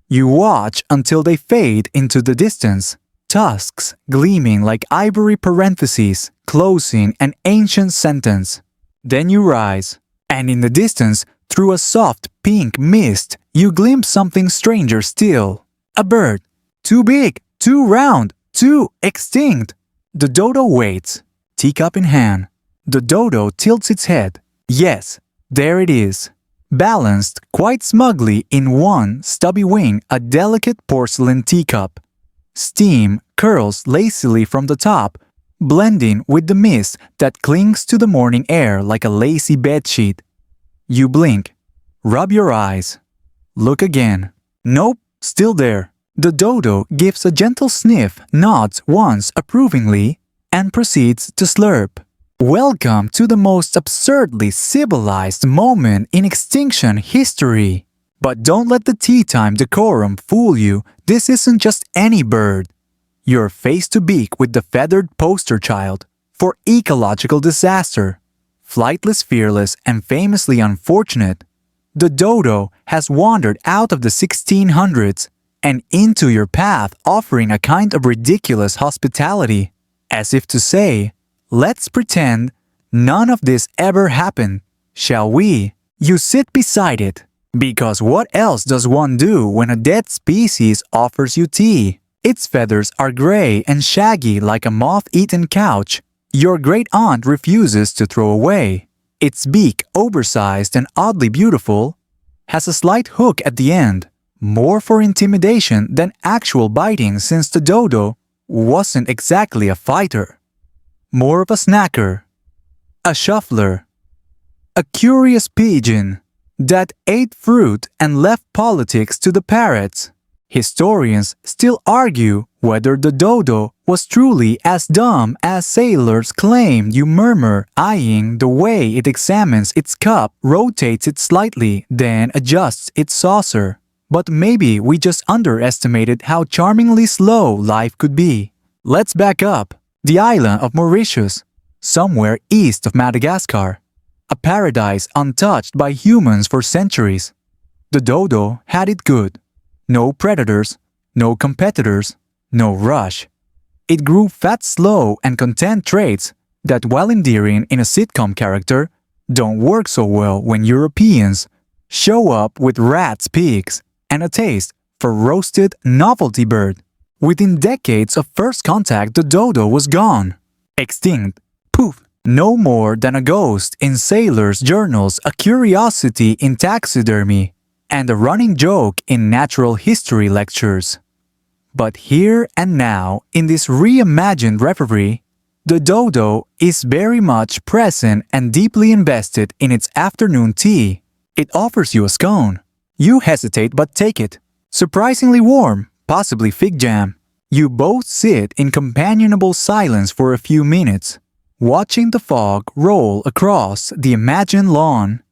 You watch until they fade into the distance, tusks gleaming like ivory parentheses, closing an ancient sentence. Then you rise, and in the distance, through a soft pink mist, you glimpse something stranger still. A bird. Too big, too round, too extinct. The dodo waits, teacup in hand. The dodo tilts its head. Yes, there it is. Balanced quite smugly in one stubby wing, a delicate porcelain teacup. Steam curls lazily from the top, blending with the mist that clings to the morning air like a lazy bedsheet. You blink. Rub your eyes. Look again. Nope, still there. The dodo gives a gentle sniff, nods once approvingly, and proceeds to slurp. Welcome to the most absurdly civilized moment in extinction history. But don't let the tea time decorum fool you. This isn't just any bird. You're face to beak with the feathered poster child for ecological disaster. Flightless, fearless, and famously unfortunate, the dodo has wandered out of the 1600s and into your path offering a kind of ridiculous hospitality, as if to say, let's pretend none of this ever happened, shall we? You sit beside it, because what else does one do when a dead species offers you tea? Its feathers are gray and shaggy like a moth-eaten couch your great-aunt refuses to throw away. Its beak, oversized and oddly beautiful, has a slight hook at the end, more for intimidation than actual biting since the dodo wasn't exactly a fighter. More of a snacker, a shuffler, a curious pigeon that ate fruit and left politics to the parrots. Historians still argue whether the dodo was truly as dumb as sailors claimed. You murmur, eyeing the way it examines its cup, rotates it slightly, then adjusts its saucer. But maybe we just underestimated how charmingly slow life could be. Let's back up. The island of Mauritius, somewhere east of Madagascar. A paradise untouched by humans for centuries. The dodo had it good. No predators, no competitors, no rush. It grew fat, slow, and content traits that, while endearing in a sitcom character, don't work so well when Europeans show up with rat's pigs and a taste for roasted novelty bird. Within decades of first contact, the dodo was gone. Extinct. Poof. No more than a ghost in sailors' journals, a curiosity in taxidermy, and a running joke in natural history lectures. But here and now, in this reimagined reverie, the dodo is very much present and deeply invested in its afternoon tea. It offers you a scone. You hesitate but take it. Surprisingly warm, possibly fig jam. You both sit in companionable silence for a few minutes, watching the fog roll across the imagined lawn.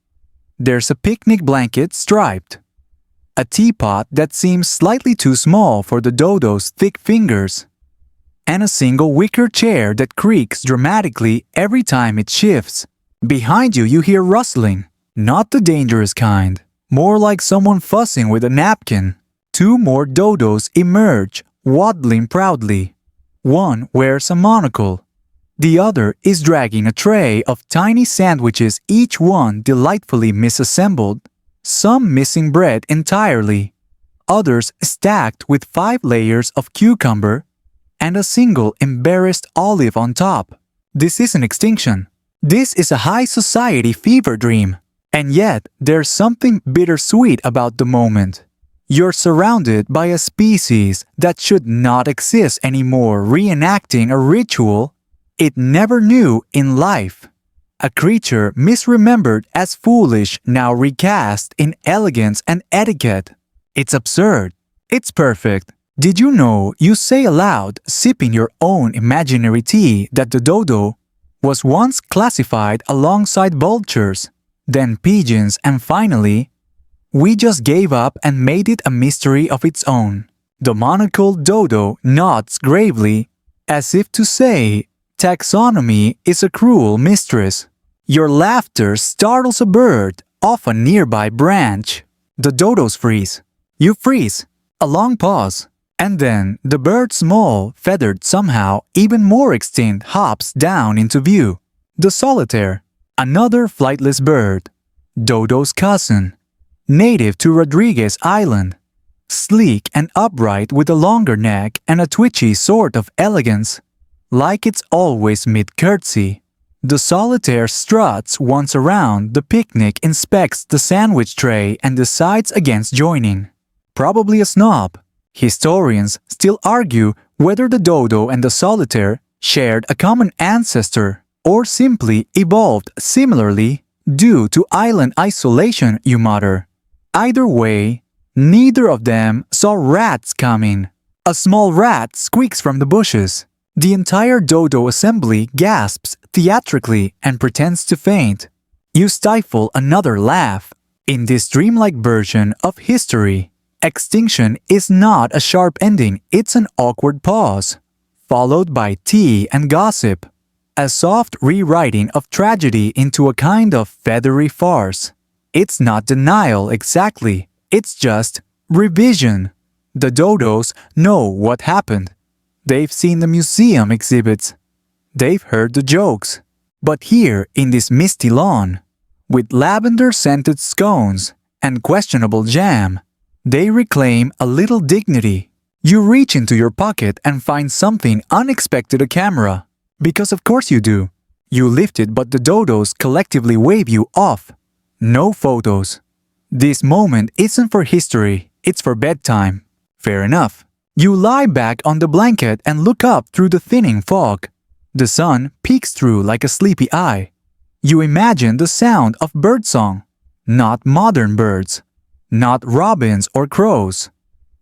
There's a picnic blanket striped, a teapot that seems slightly too small for the dodo's thick fingers, and a single wicker chair that creaks dramatically every time it shifts. Behind you, you hear rustling, not the dangerous kind, more like someone fussing with a napkin. Two more dodos emerge, waddling proudly. One wears a monocle. The other is dragging a tray of tiny sandwiches, each one delightfully misassembled, some missing bread entirely, others stacked with 5 layers of cucumber and a single embarrassed olive on top. This isn't extinction. This is a high society fever dream. And yet, there's something bittersweet about the moment. You're surrounded by a species that should not exist anymore, reenacting a ritual it never knew in life. A creature misremembered as foolish, now recast in elegance and etiquette. It's absurd. It's perfect. Did you know, you say aloud, sipping your own imaginary tea, that the dodo was once classified alongside vultures, then pigeons, and finally, we just gave up and made it a mystery of its own. The monocled dodo nods gravely, as if to say, taxonomy is a cruel mistress. Your laughter startles a bird off a nearby branch. The dodos freeze. You freeze. A long pause. And then the bird, small, feathered, somehow even more extinct, hops down into view. The solitaire. Another flightless bird. Dodo's cousin. Native to Rodriguez Island. Sleek and upright with a longer neck and a twitchy sort of elegance. Like it's always mid-curtsy. The solitaire struts once around the picnic, inspects the sandwich tray and decides against joining. Probably a snob. Historians still argue whether the dodo and the solitaire shared a common ancestor or simply evolved similarly due to island isolation, you mutter. Either way, neither of them saw rats coming. A small rat squeaks from the bushes. The entire dodo assembly gasps theatrically and pretends to faint. You stifle another laugh. In this dreamlike version of history, extinction is not a sharp ending, it's an awkward pause, followed by tea and gossip. A soft rewriting of tragedy into a kind of feathery farce. It's not denial exactly, it's just revision. The Dodos know what happened. They've seen the museum exhibits. They've heard the jokes. But here in this misty lawn, with lavender-scented scones and questionable jam, they reclaim a little dignity. You reach into your pocket and find something unexpected, a camera. Because of course you do. You lift it, but the Dodos collectively wave you off. No photos. This moment isn't for history, it's for bedtime. Fair enough. You lie back on the blanket and look up through the thinning fog. The sun peeks through like a sleepy eye. You imagine the sound of birdsong. Not modern birds. Not robins or crows.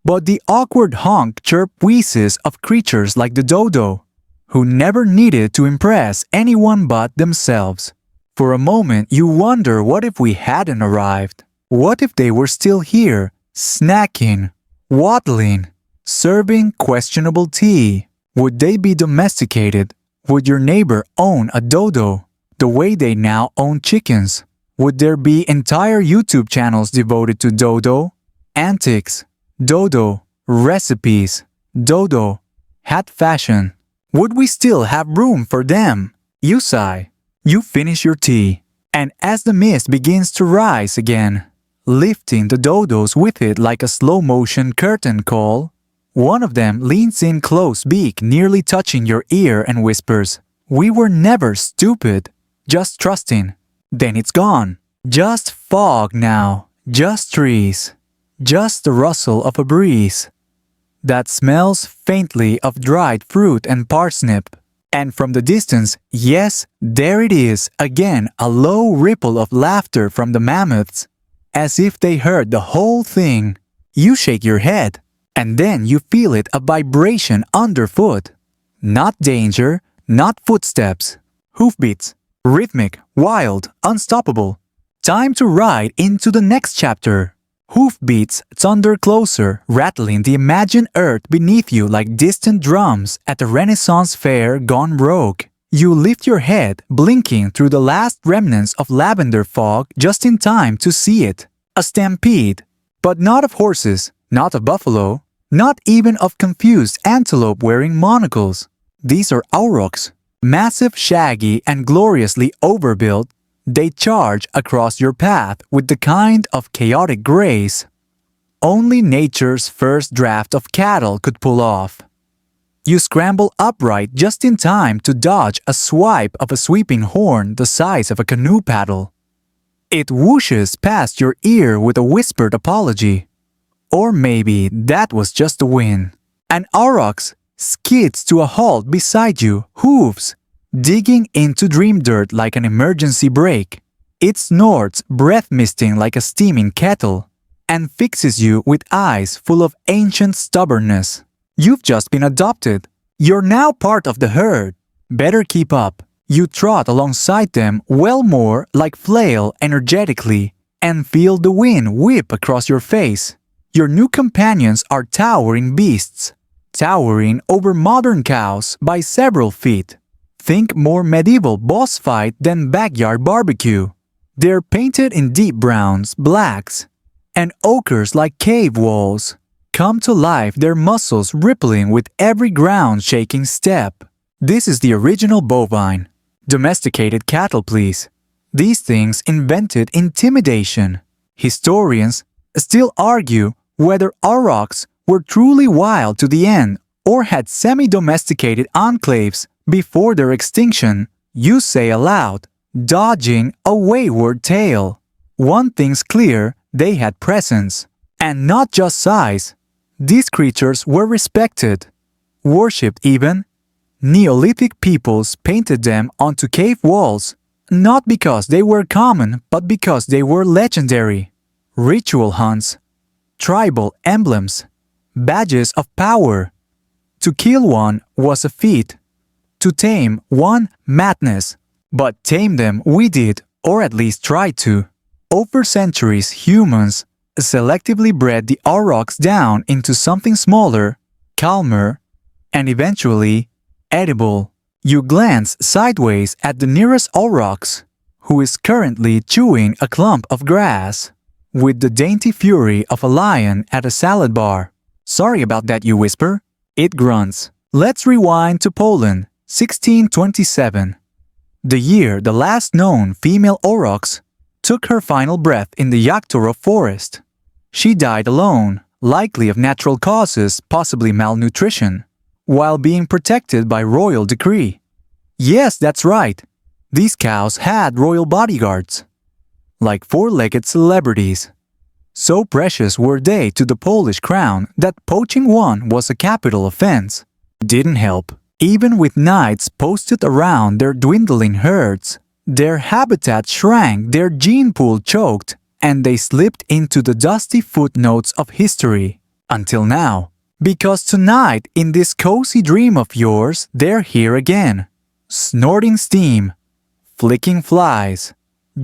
But the awkward honk chirp wheezes of creatures like the dodo, who never needed to impress anyone but themselves. For a moment you wonder, what if we hadn't arrived? What if they were still here, snacking, waddling, serving questionable tea? Would they be domesticated? Would your neighbor own a dodo, the way they now own chickens? Would there be entire YouTube channels devoted to dodo? Antics, dodo, recipes, dodo, hat fashion. Would we still have room for them? You sigh. You finish your tea. And as the mist begins to rise again, lifting the dodos with it like a slow-motion curtain call, one of them leans in close, beak nearly touching your ear, and whispers, "We were never stupid, just trusting." Then it's gone. Just fog now, just trees, just the rustle of a breeze that smells faintly of dried fruit and parsnip. And from the distance, yes, there it is, again, a low ripple of laughter from the mammoths, as if they heard the whole thing. You shake your head. And then you feel it, a vibration underfoot. Not danger, not footsteps. Hoofbeats. Rhythmic, wild, unstoppable. Time to ride into the next chapter. Hoofbeats thunder closer, rattling the imagined earth beneath you like distant drums at a Renaissance fair gone rogue. You lift your head, blinking through the last remnants of lavender fog just in time to see it. A stampede. But not of horses. Not of buffalo, not even of confused antelope wearing monocles. These are aurochs, massive, shaggy, and gloriously overbuilt. They charge across your path with the kind of chaotic grace only nature's first draft of cattle could pull off. You scramble upright just in time to dodge a swipe of a sweeping horn the size of a canoe paddle. It whooshes past your ear with a whispered apology. Or maybe that was just the wind. An aurochs skids to a halt beside you, hooves digging into dream dirt like an emergency brake. It snorts, breath misting like a steaming kettle, and fixes you with eyes full of ancient stubbornness. You've just been adopted. You're now part of the herd. Better keep up. You trot alongside them, well more like flail energetically, and feel the wind whip across your face. Your new companions are towering beasts, towering over modern cows by several feet. Think more medieval boss fight than backyard barbecue. They're painted in deep browns, blacks, and ochres like cave walls. Come to life, their muscles rippling with every ground-shaking step. This is the original bovine. Domesticated cattle, please. These things invented intimidation. Historians still argue whether aurochs were truly wild to the end or had semi-domesticated enclaves before their extinction. You say aloud, dodging a wayward tail. One thing's clear, they had presence. And not just size. These creatures were respected, worshipped even. Neolithic peoples painted them onto cave walls, not because they were common, but because they were legendary. Ritual hunts, tribal emblems, badges of power. To kill one was a feat. To tame one, madness. But tame them we did, or at least tried to. Over centuries, humans selectively bred the aurochs down into something smaller, calmer, and eventually edible. You glance sideways at the nearest aurochs, who is currently chewing a clump of grass, with the dainty fury of a lion at a salad bar. Sorry about that, you whisper. It grunts. Let's rewind to Poland, 1627. The year the last known female aurochs took her final breath in the Yaktorow forest. She died alone, likely of natural causes, possibly malnutrition, while being protected by royal decree. Yes, that's right. These cows had royal bodyguards, like four-legged celebrities. So precious were they to the Polish crown that poaching one was a capital offense. Didn't help. Even with knights posted around their dwindling herds, their habitat shrank, their gene pool choked, and they slipped into the dusty footnotes of history. Until now. Because tonight, in this cozy dream of yours, they're here again. Snorting steam, flicking flies,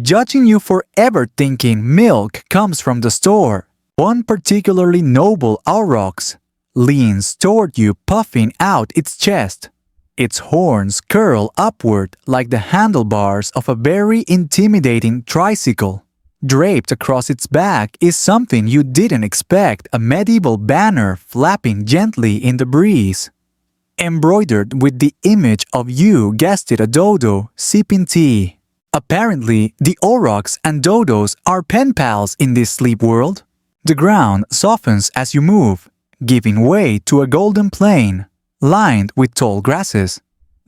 judging you for ever thinking milk comes from the store. One particularly noble aurochs leans toward you, puffing out its chest. Its horns curl upward like the handlebars of a very intimidating tricycle. Draped across its back is something you didn't expect, a medieval banner flapping gently in the breeze. Embroidered with the image of you, guessed it, a dodo, sipping tea. Apparently, the aurochs and dodos are pen pals in this sleep world. The ground softens as you move, giving way to a golden plain, lined with tall grasses.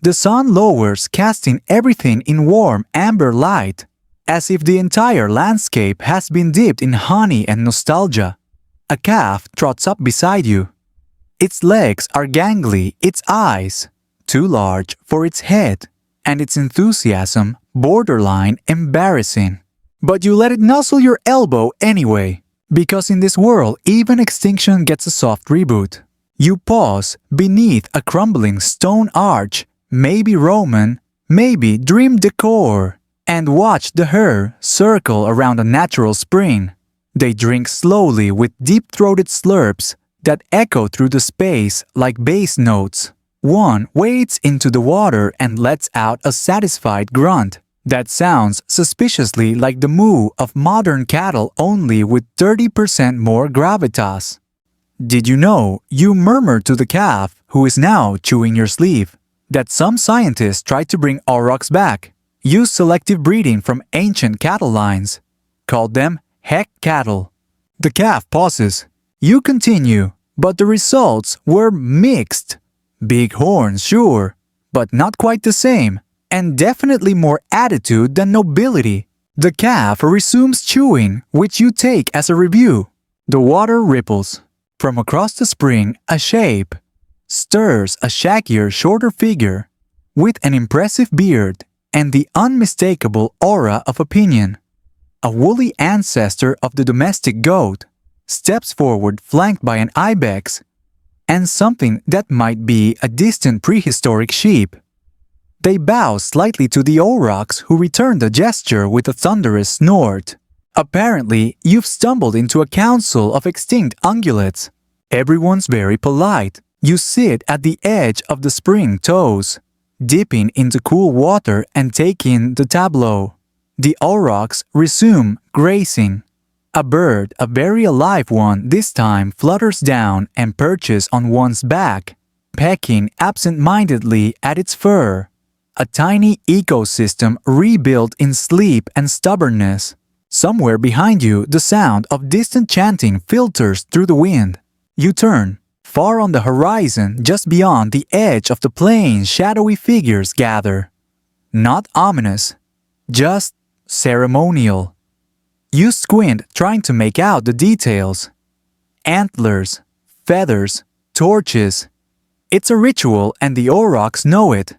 The sun lowers, casting everything in warm amber light, as if the entire landscape has been dipped in honey and nostalgia. A calf trots up beside you. Its legs are gangly, its eyes too large for its head, and its enthusiasm borderline embarrassing. But you let it nuzzle your elbow anyway, because in this world even extinction gets a soft reboot. You pause beneath a crumbling stone arch, maybe Roman, maybe dream decor, and watch the herd circle around a natural spring. They drink slowly with deep-throated slurps that echo through the space like bass notes. One wades into the water and lets out a satisfied grunt that sounds suspiciously like the moo of modern cattle, only with 30% more gravitas. Did you know, you murmur to the calf, who is now chewing your sleeve, that some scientists tried to bring aurochs back, used selective breeding from ancient cattle lines, called them heck cattle. The calf pauses. You continue, but the results were mixed. Big horns, sure, but not quite the same, and definitely more attitude than nobility. The calf resumes chewing, which you take as a review. The water ripples. From across the spring, a shape stirs, a shaggier, shorter figure, with an impressive beard and the unmistakable aura of opinion. A woolly ancestor of the domestic goat steps forward, flanked by an ibex and something that might be a distant prehistoric sheep. They bow slightly to the aurochs, who return the gesture with a thunderous snort. Apparently, you've stumbled into a council of extinct ungulates. Everyone's very polite. You sit at the edge of the spring toes, dipping into cool water and take in the tableau. The aurochs resume grazing. A bird, a very alive one this time, flutters down and perches on one's back, pecking absent-mindedly at its fur. A tiny ecosystem rebuilt in sleep and stubbornness. Somewhere behind you, the sound of distant chanting filters through the wind. You turn. Far on the horizon, just beyond the edge of the plain, shadowy figures gather. Not ominous, just ceremonial. You squint, trying to make out the details. Antlers, feathers, torches. It's a ritual, and the aurochs know it.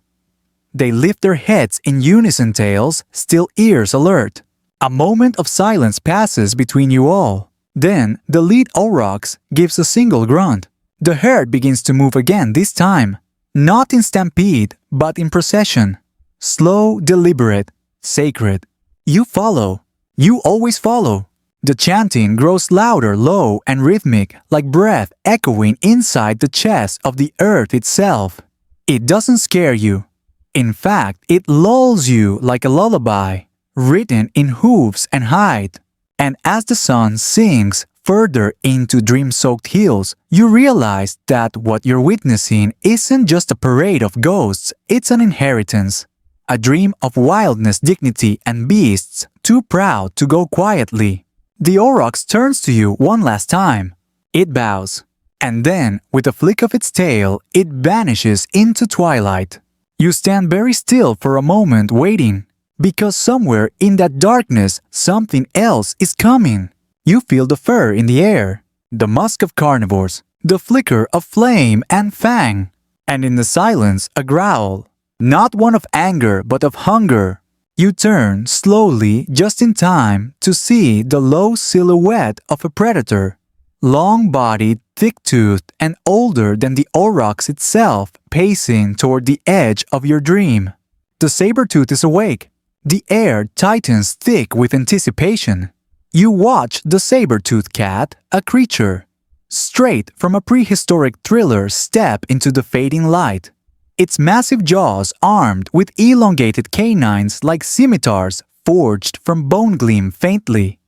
They lift their heads in unison, tails still, ears alert. A moment of silence passes between you all. Then the lead aurochs gives a single grunt. The herd begins to move again, this time. Not in stampede, but in procession. Slow, deliberate, sacred. You follow. You always follow. The chanting grows louder, low, and rhythmic, like breath echoing inside the chest of the earth itself. It doesn't scare you. In fact, it lulls you like a lullaby, written in hooves and hide. And as the sun sinks further into dream-soaked hills, you realize that what you're witnessing isn't just a parade of ghosts, it's an inheritance. A dream of wildness, dignity, and beasts too proud to go quietly. The aurochs turns to you one last time. It bows, and then, with a flick of its tail, it vanishes into twilight. You stand very still for a moment waiting, because somewhere in that darkness, something else is coming. You feel the fur in the air, the musk of carnivores, the flicker of flame and fang, and in the silence a growl. Not one of anger but of hunger. You turn slowly just in time to see the low silhouette of a predator. Long-bodied, thick-toothed, and older than the aurochs itself, pacing toward the edge of your dream. The saber-tooth is awake. The air tightens thick with anticipation. You watch the saber-toothed cat, a creature, straight from a prehistoric thriller, step into the fading light. Its massive jaws armed with elongated canines like scimitars forged from bone gleam faintly.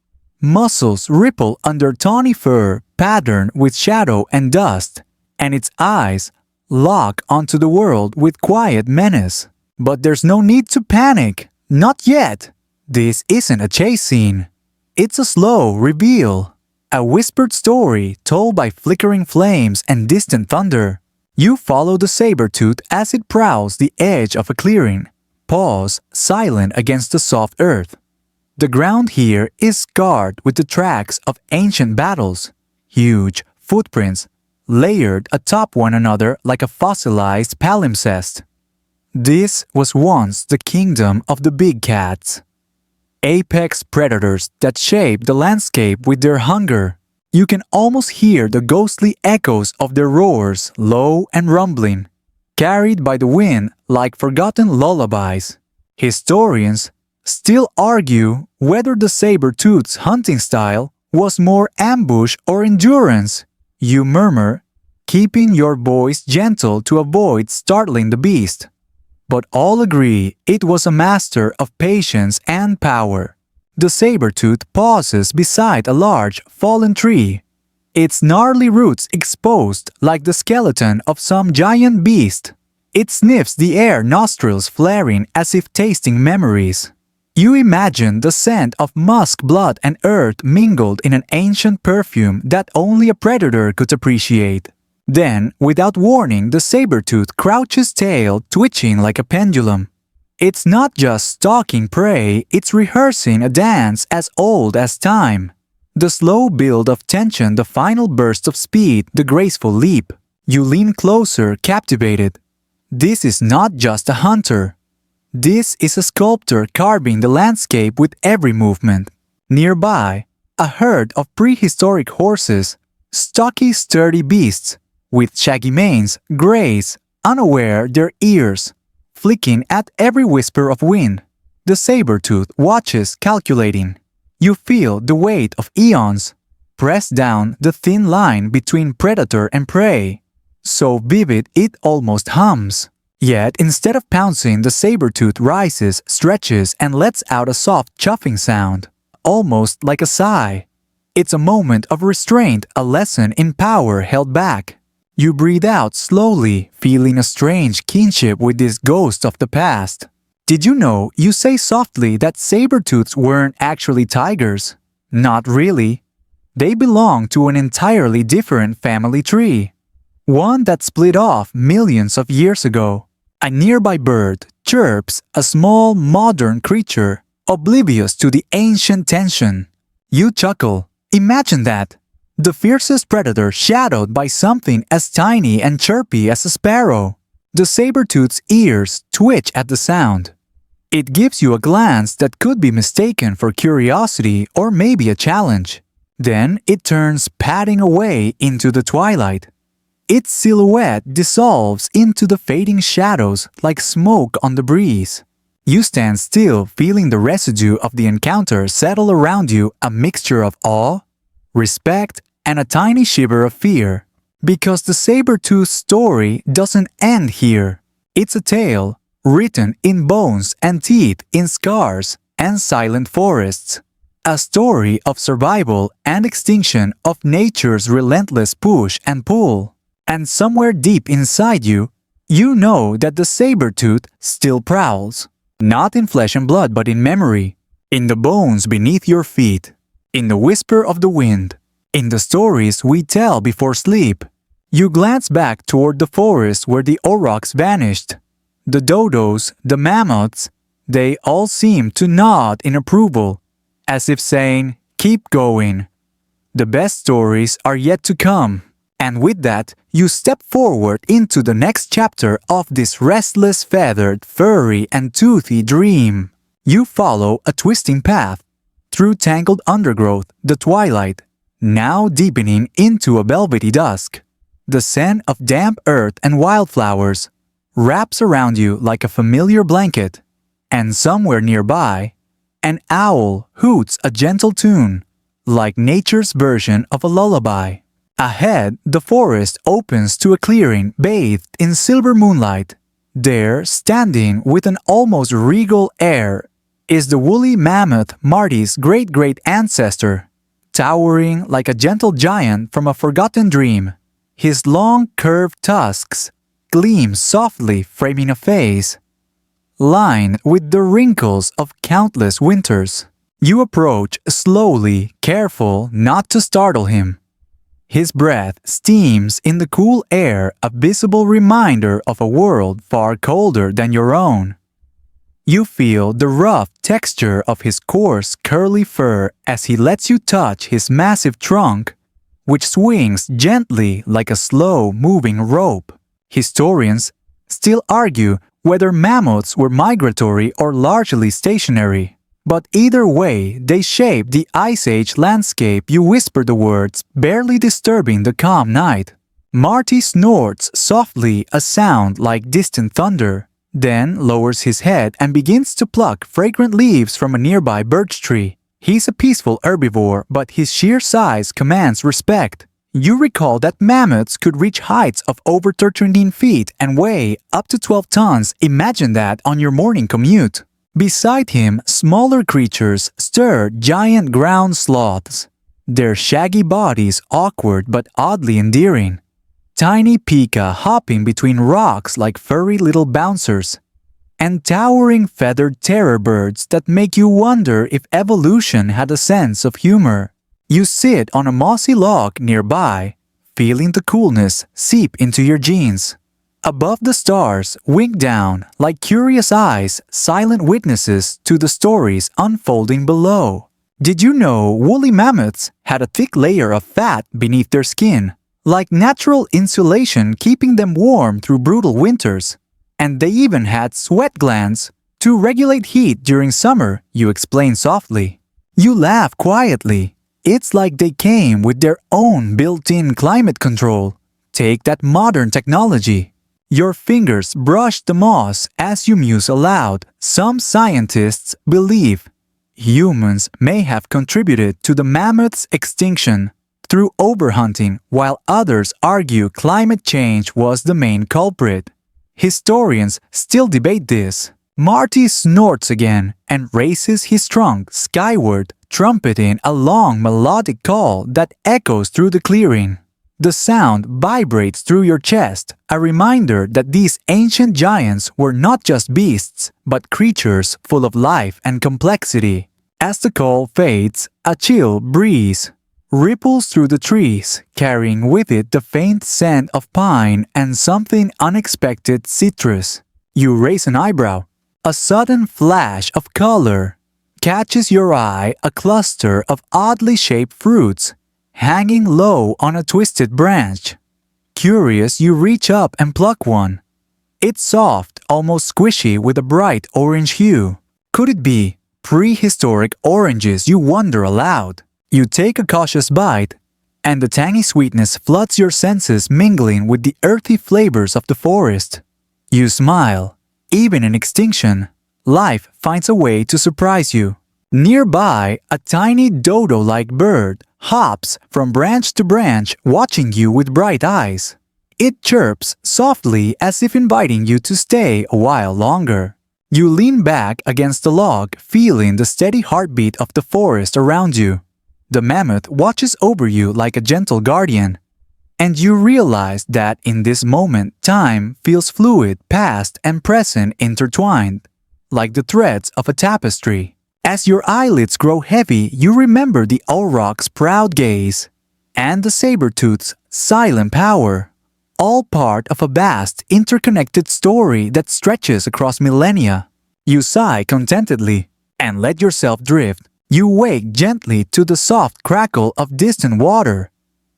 Muscles ripple under tawny fur patterned with shadow and dust, and its eyes lock onto the world with quiet menace. But there's no need to panic. Not yet. This isn't a chase scene. It's a slow reveal. A whispered story told by flickering flames and distant thunder. You follow the saber-tooth as it prowls the edge of a clearing, pause silent against the soft earth. The ground here is scarred with the tracks of ancient battles, huge footprints layered atop one another like a fossilized palimpsest. This was once the kingdom of the big cats. Apex predators that shaped the landscape with their hunger. You can almost hear the ghostly echoes of their roars, low and rumbling, carried by the wind like forgotten lullabies. Historians still argue whether the saber-tooth's hunting style was more ambush or endurance. You murmur, keeping your voice gentle to avoid startling the beast. But all agree it was a master of patience and power. The saber-tooth pauses beside a large, fallen tree, its gnarly roots exposed like the skeleton of some giant beast. It sniffs the air, nostrils flaring as if tasting memories. You imagine the scent of musk, blood, and earth mingled in an ancient perfume that only a predator could appreciate. Then, without warning, the saber-tooth crouches tail twitching like a pendulum. It's not just stalking prey, it's rehearsing a dance as old as time. The slow build of tension, the final burst of speed, the graceful leap. You lean closer, captivated. This is not just a hunter. This is a sculptor carving the landscape with every movement. Nearby, a herd of prehistoric horses, stocky, sturdy beasts, with shaggy manes, graze, unaware their ears, flicking at every whisper of wind. The saber-tooth watches, calculating. You feel the weight of eons press down the thin line between predator and prey, so vivid it almost hums. Yet instead of pouncing, the saber-tooth rises, stretches, and lets out a soft chuffing sound, almost like a sigh. It's a moment of restraint, a lesson in power held back. You breathe out slowly, feeling a strange kinship with this ghost of the past. Did you know you say softly that saber-tooths weren't actually tigers? Not really. They belong to an entirely different family tree. One that split off millions of years ago. A nearby bird chirps, a small modern creature, oblivious to the ancient tension. You chuckle. Imagine that. The fiercest predator shadowed by something as tiny and chirpy as a sparrow. The saber-tooth's ears twitch at the sound. It gives you a glance that could be mistaken for curiosity or maybe a challenge. Then it turns padding away into the twilight. Its silhouette dissolves into the fading shadows like smoke on the breeze. You stand still, feeling the residue of the encounter settle around you, a mixture of awe, respect, and a tiny shiver of fear. Because the saber-tooth story doesn't end here. It's a tale written in bones and teeth, in scars and silent forests. A story of survival and extinction, of nature's relentless push and pull. And somewhere deep inside you, you know that the saber-tooth still prowls. Not in flesh and blood, but in memory. In the bones beneath your feet. In the whisper of the wind. In the stories we tell before sleep. You glance back toward the forest where the aurochs vanished. The dodos, the mammoths, they all seem to nod in approval, as if saying, keep going. The best stories are yet to come. And with that, you step forward into the next chapter of this restless, feathered, furry, and toothy dream. You follow a twisting path, through tangled undergrowth, the twilight, now deepening into a velvety dusk. The scent of damp earth and wildflowers wraps around you like a familiar blanket. And somewhere nearby, an owl hoots a gentle tune, like nature's version of a lullaby. Ahead, the forest opens to a clearing bathed in silver moonlight. There, standing with an almost regal air, is the woolly mammoth Marty's great-great ancestor, towering like a gentle giant from a forgotten dream. His long curved tusks gleam softly, framing a face lined with the wrinkles of countless winters. You approach slowly, careful not to startle him. His breath steams in the cool air, a visible reminder of a world far colder than your own. You feel the rough texture of his coarse, curly fur as he lets you touch his massive trunk, which swings gently like a slow-moving rope. Historians still argue whether mammoths were migratory or largely stationary. But either way, they shape the Ice Age landscape. You whisper the words, barely disturbing the calm night. Marty snorts softly, a sound like distant thunder, then lowers his head and begins to pluck fragrant leaves from a nearby birch tree. He's a peaceful herbivore, but his sheer size commands respect. You recall that mammoths could reach heights of over 13 feet and weigh up to 12 tons. Imagine that on your morning commute. Beside him, smaller creatures stir giant ground sloths, their shaggy bodies awkward but oddly endearing. Tiny pika hopping between rocks like furry little bouncers. And towering feathered terror birds that make you wonder if evolution had a sense of humor. You sit on a mossy log nearby, feeling the coolness seep into your jeans. Above the stars, wink down like curious eyes, silent witnesses to the stories unfolding below. Did you know woolly mammoths had a thick layer of fat beneath their skin, like natural insulation keeping them warm through brutal winters? And they even had sweat glands to regulate heat during summer, you explain softly. You laugh quietly. It's like they came with their own built-in climate control. Take that modern technology. Your fingers brush the moss as you muse aloud. Some scientists believe humans may have contributed to the mammoth's extinction through overhunting, while others argue climate change was the main culprit. Historians still debate this. Marty snorts again and raises his trunk skyward, trumpeting a long melodic call that echoes through the clearing. The sound vibrates through your chest, a reminder that these ancient giants were not just beasts, but creatures full of life and complexity. As the call fades, a chill breeze ripples through the trees, carrying with it the faint scent of pine and something unexpected citrus. You raise an eyebrow. A sudden flash of color catches your eye, a cluster of oddly shaped fruits hanging low on a twisted branch. Curious, you reach up and pluck one. It's soft, almost squishy with a bright orange hue. Could it be prehistoric oranges? You wonder aloud. You take a cautious bite, and the tangy sweetness floods your senses, mingling with the earthy flavors of the forest. You smile. Even in extinction, life finds a way to surprise you. Nearby, a tiny dodo-like bird hops from branch to branch, watching you with bright eyes. It chirps softly as if inviting you to stay a while longer. You lean back against the log, feeling the steady heartbeat of the forest around you. The mammoth watches over you like a gentle guardian. And you realize that in this moment, time feels fluid, past and present intertwined, like the threads of a tapestry. As your eyelids grow heavy, you remember the auroch's proud gaze and the saber-tooth's silent power, all part of a vast, interconnected story that stretches across millennia. You sigh contentedly and let yourself drift. You wake gently to the soft crackle of distant water,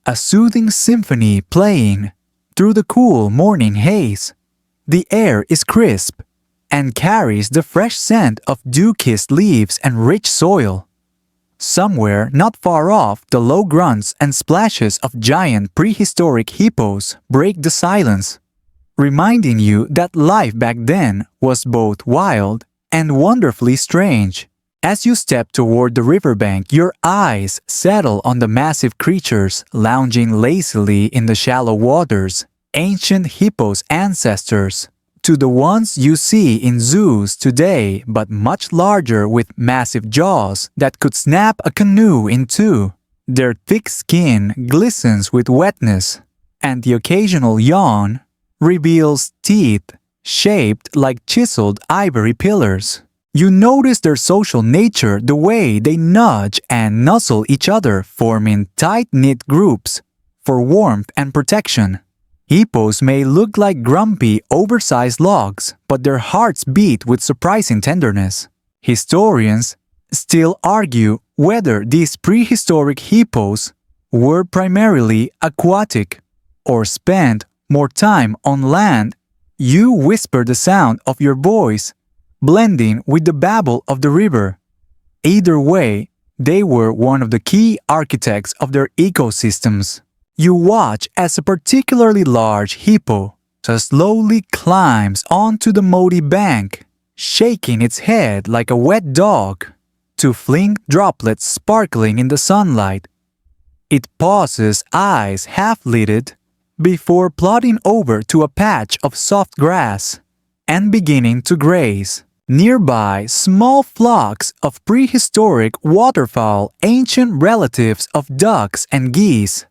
a soothing symphony playing through the cool morning haze. The air is crisp and carries the fresh scent of dew-kissed leaves and rich soil. Somewhere not far off, the low grunts and splashes of giant prehistoric hippos break the silence, reminding you that life back then was both wild and wonderfully strange. As you step toward the riverbank, your eyes settle on the massive creatures lounging lazily in the shallow waters, ancient hippos' ancestors to the ones you see in zoos today, but much larger with massive jaws that could snap a canoe in two. Their thick skin glistens with wetness, and the occasional yawn reveals teeth shaped like chiseled ivory pillars. You notice their social nature, the way they nudge and nuzzle each other, forming tight-knit groups for warmth and protection. Hippos may look like grumpy, oversized logs, but their hearts beat with surprising tenderness. Historians still argue whether these prehistoric hippos were primarily aquatic or spent more time on land. You whisper the sound of your voice, blending with the babble of the river. Either way, they were one of the key architects of their ecosystems. You watch as a particularly large hippo slowly climbs onto the muddy bank, shaking its head like a wet dog to fling droplets sparkling in the sunlight. It pauses, eyes half-lidded, before plodding over to a patch of soft grass and beginning to graze. Nearby, small flocks of prehistoric waterfowl, ancient relatives of ducks and geese,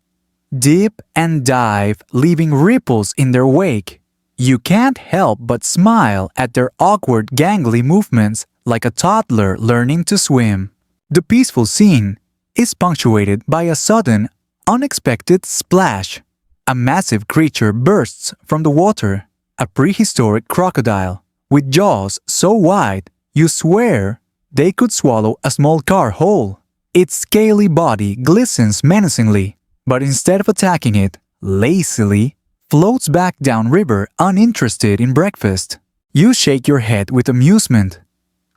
dip and dive, leaving ripples in their wake. You can't help but smile at their awkward, gangly movements like a toddler learning to swim. The peaceful scene is punctuated by a sudden, unexpected splash. A massive creature bursts from the water, a prehistoric crocodile, with jaws so wide you swear they could swallow a small car whole. Its scaly body glistens menacingly, but instead of attacking it, lazily floats back downriver uninterested in breakfast. You shake your head with amusement.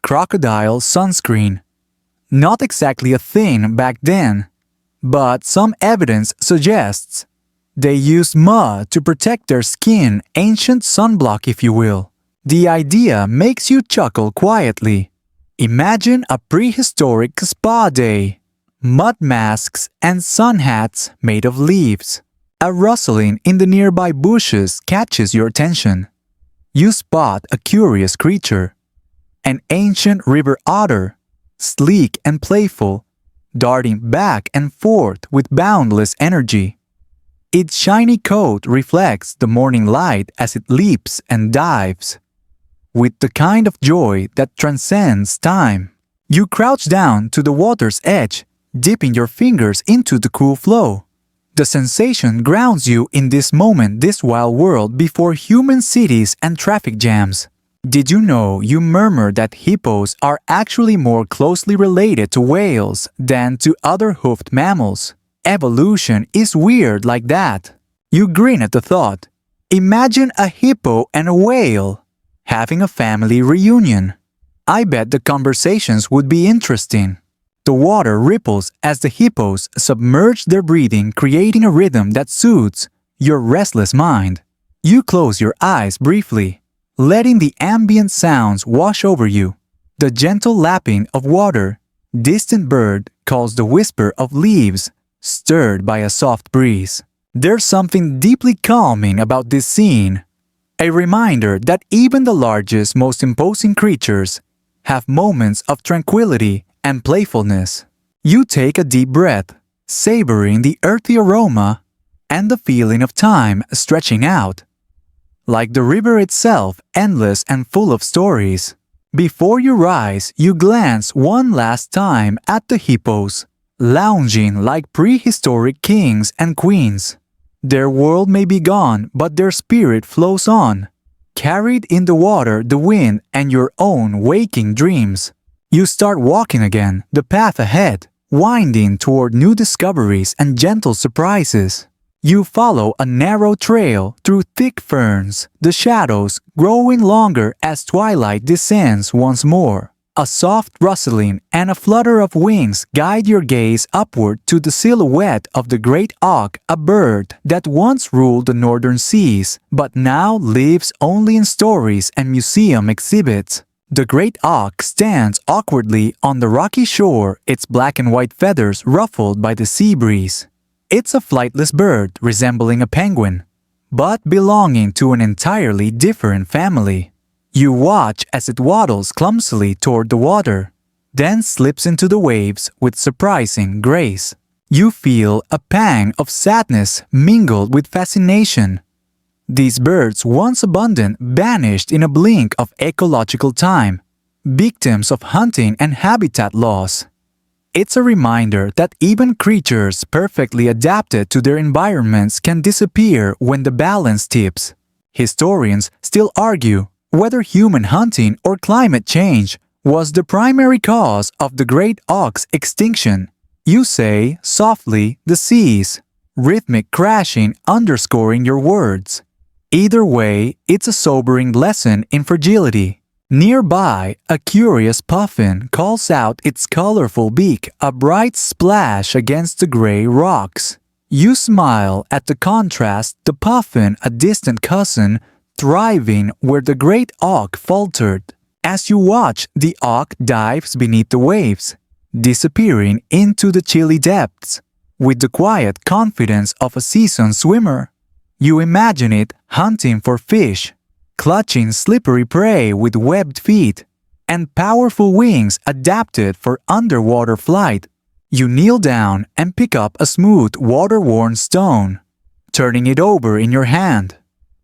Crocodile sunscreen. Not exactly a thing back then, but some evidence suggests they used mud to protect their skin, ancient sunblock if you will. The idea makes you chuckle quietly. Imagine a prehistoric spa day. Mud masks and sun hats made of leaves. A rustling in the nearby bushes catches your attention. You spot a curious creature. An ancient river otter, sleek and playful, darting back and forth with boundless energy. Its shiny coat reflects the morning light as it leaps and dives, with the kind of joy that transcends time. You crouch down to the water's edge, dipping your fingers into the cool flow. The sensation grounds you in this moment, this wild world before human cities and traffic jams. Did you know, you murmur that hippos are actually more closely related to whales than to other hoofed mammals? Evolution is weird like that. You grin at the thought. Imagine a hippo and a whale having a family reunion. I bet the conversations would be interesting. The water ripples as the hippos submerge their breathing, creating a rhythm that soothes your restless mind. You close your eyes briefly, letting the ambient sounds wash over you. The gentle lapping of water, distant bird calls, the whisper of leaves stirred by a soft breeze. There's something deeply calming about this scene. A reminder that even the largest, most imposing creatures have moments of tranquility and playfulness. You take a deep breath, savoring the earthy aroma and the feeling of time stretching out. Like the river itself, endless and full of stories. Before you rise, you glance one last time at the hippos, lounging like prehistoric kings and queens. Their world may be gone, but their spirit flows on, carried in the water, the wind, and your own waking dreams. You start walking again, the path ahead, winding toward new discoveries and gentle surprises. You follow a narrow trail through thick ferns, the shadows growing longer as twilight descends once more. A soft rustling and a flutter of wings guide your gaze upward to the silhouette of the great auk, a bird that once ruled the northern seas, but now lives only in stories and museum exhibits. The great auk stands awkwardly on the rocky shore, its black and white feathers ruffled by the sea breeze. It's a flightless bird resembling a penguin, but belonging to an entirely different family. You watch as it waddles clumsily toward the water, then slips into the waves with surprising grace. You feel a pang of sadness mingled with fascination. These birds, once abundant, vanished in a blink of ecological time, victims of hunting and habitat loss. It's a reminder that even creatures perfectly adapted to their environments can disappear when the balance tips. Historians still argue whether human hunting or climate change was the primary cause of the great auk's extinction. You say, softly, the seas, rhythmic crashing underscoring your words. Either way, it's a sobering lesson in fragility. Nearby, a curious puffin calls out its colorful beak, a bright splash against the gray rocks. You smile at the contrast, the puffin, a distant cousin, thriving where the great auk faltered. As you watch, the auk dives beneath the waves, disappearing into the chilly depths. With the quiet confidence of a seasoned swimmer, you imagine it hunting for fish, clutching slippery prey with webbed feet and powerful wings adapted for underwater flight. You kneel down and pick up a smooth, water-worn stone, turning it over in your hand.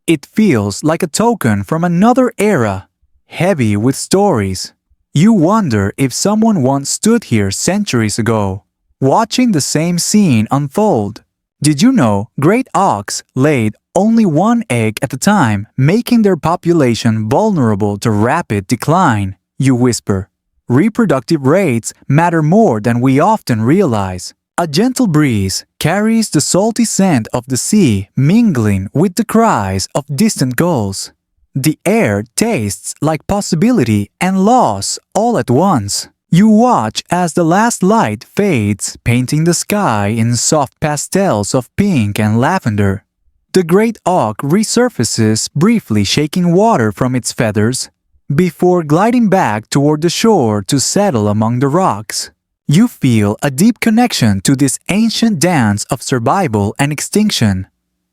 It feels like a token from another era, heavy with stories. You wonder if someone once stood here centuries ago, watching the same scene unfold. Did you know great auks laid only one egg at a time, making their population vulnerable to rapid decline? You whisper. Reproductive rates matter more than we often realize. A gentle breeze carries the salty scent of the sea, mingling with the cries of distant gulls. The air tastes like possibility and loss all at once. You watch as the last light fades, painting the sky in soft pastels of pink and lavender. The great auk resurfaces, briefly shaking water from its feathers, before gliding back toward the shore to settle among the rocks. You feel a deep connection to this ancient dance of survival and extinction,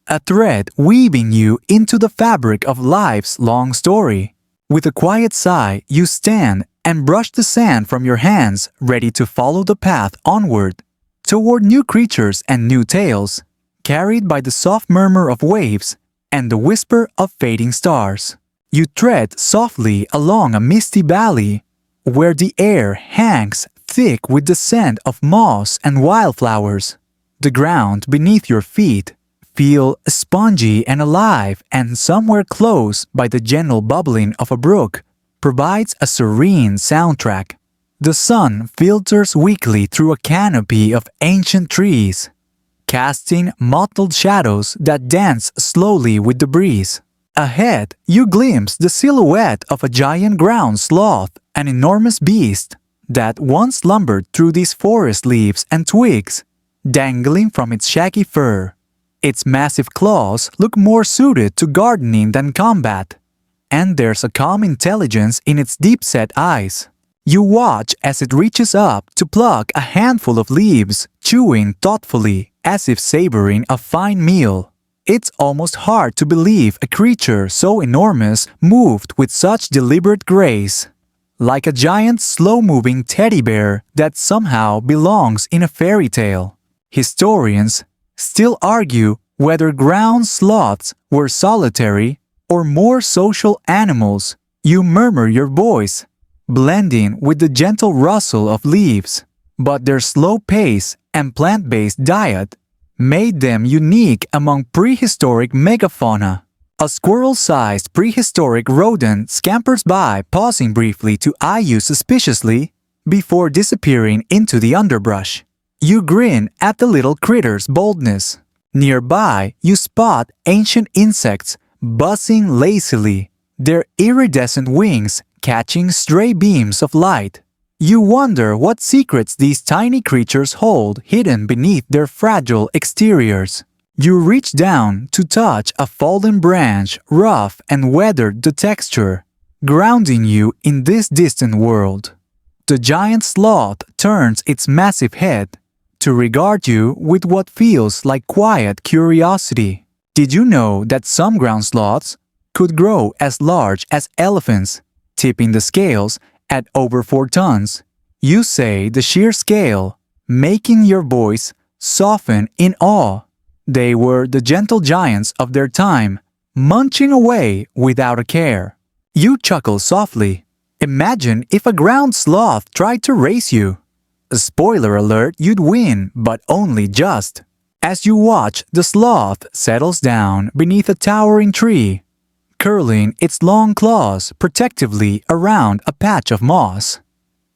a thread weaving you into the fabric of life's long story. With a quiet sigh, you stand and brush the sand from your hands, ready to follow the path onward, toward new creatures and new tales, carried by the soft murmur of waves and the whisper of fading stars. You tread softly along a misty valley, where the air hangs thick with the scent of moss and wildflowers. The ground beneath your feet feels spongy and alive, and somewhere close by the gentle bubbling of a brook provides a serene soundtrack. The sun filters weakly through a canopy of ancient trees, casting mottled shadows that dance slowly with the breeze. Ahead, you glimpse the silhouette of a giant ground sloth, an enormous beast that once lumbered through these forest leaves and twigs, dangling from its shaggy fur. Its massive claws look more suited to gardening than combat, and there's a calm intelligence in its deep-set eyes. You watch as it reaches up to pluck a handful of leaves, chewing thoughtfully as if savoring a fine meal. It's almost hard to believe a creature so enormous moved with such deliberate grace, like a giant slow-moving teddy bear that somehow belongs in a fairy tale. Historians still argue whether ground sloths were solitary or more social animals. You murmur your voice, blending with the gentle rustle of leaves, but their slow pace and plant-based diet made them unique among prehistoric megafauna. A squirrel-sized prehistoric rodent scampers by, pausing briefly to eye you suspiciously before disappearing into the underbrush. You grin at the little critter's boldness. Nearby, you spot ancient insects buzzing lazily, their iridescent wings catching stray beams of light. You wonder what secrets these tiny creatures hold hidden beneath their fragile exteriors. You reach down to touch a fallen branch, rough and weathered the texture, grounding you in this distant world. The giant sloth turns its massive head to regard you with what feels like quiet curiosity. Did you know that some ground sloths could grow as large as elephants, tipping the scales at over 4 tons? You say the sheer scale, making your voice soften in awe. They were the gentle giants of their time, munching away without a care. You chuckle softly. Imagine if a ground sloth tried to race you. Spoiler alert, you'd win, but only just. As you watch, the sloth settles down beneath a towering tree, curling its long claws protectively around a patch of moss.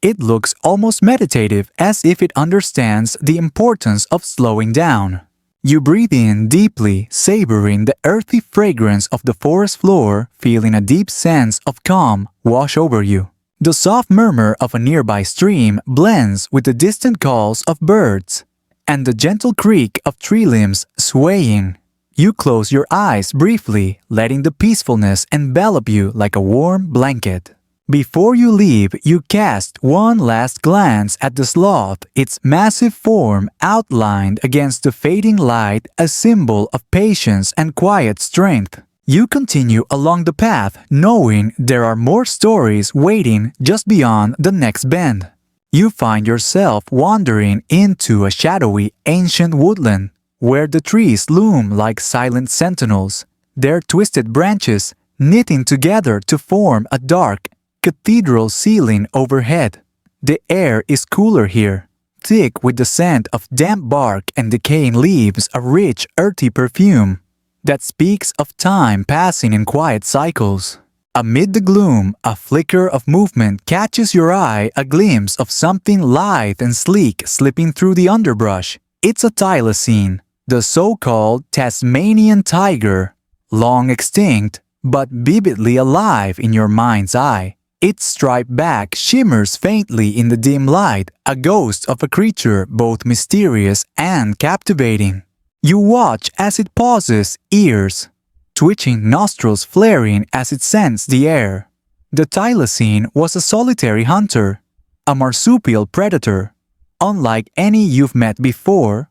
It looks almost meditative, as if it understands the importance of slowing down. You breathe in deeply, savoring the earthy fragrance of the forest floor, feeling a deep sense of calm wash over you. The soft murmur of a nearby stream blends with the distant calls of birds and the gentle creak of tree limbs swaying. You close your eyes briefly, letting the peacefulness envelop you like a warm blanket. Before you leave, you cast one last glance at the sloth, its massive form outlined against the fading light, a symbol of patience and quiet strength. You continue along the path, knowing there are more stories waiting just beyond the next bend. You find yourself wandering into a shadowy ancient woodland, where the trees loom like silent sentinels, their twisted branches knitting together to form a dark, cathedral ceiling overhead. The air is cooler here, thick with the scent of damp bark and decaying leaves, a rich, earthy perfume that speaks of time passing in quiet cycles. Amid the gloom, a flicker of movement catches your eye, a glimpse of something lithe and sleek slipping through the underbrush. It's a thylacine, the so-called Tasmanian tiger, long extinct but vividly alive in your mind's eye. Its striped back shimmers faintly in the dim light, a ghost of a creature both mysterious and captivating. You watch as it pauses, ears twitching, nostrils flaring as it scents the air. The thylacine was a solitary hunter, a marsupial predator, unlike any you've met before,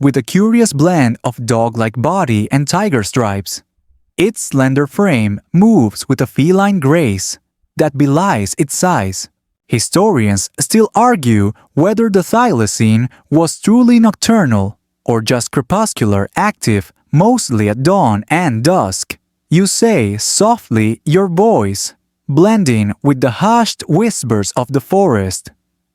with a curious blend of dog-like body and tiger stripes. Its slender frame moves with a feline grace that belies its size. Historians still argue whether the thylacine was truly nocturnal or just crepuscular, active mostly at dawn and dusk. You say softly, your voice blending with the hushed whispers of the forest.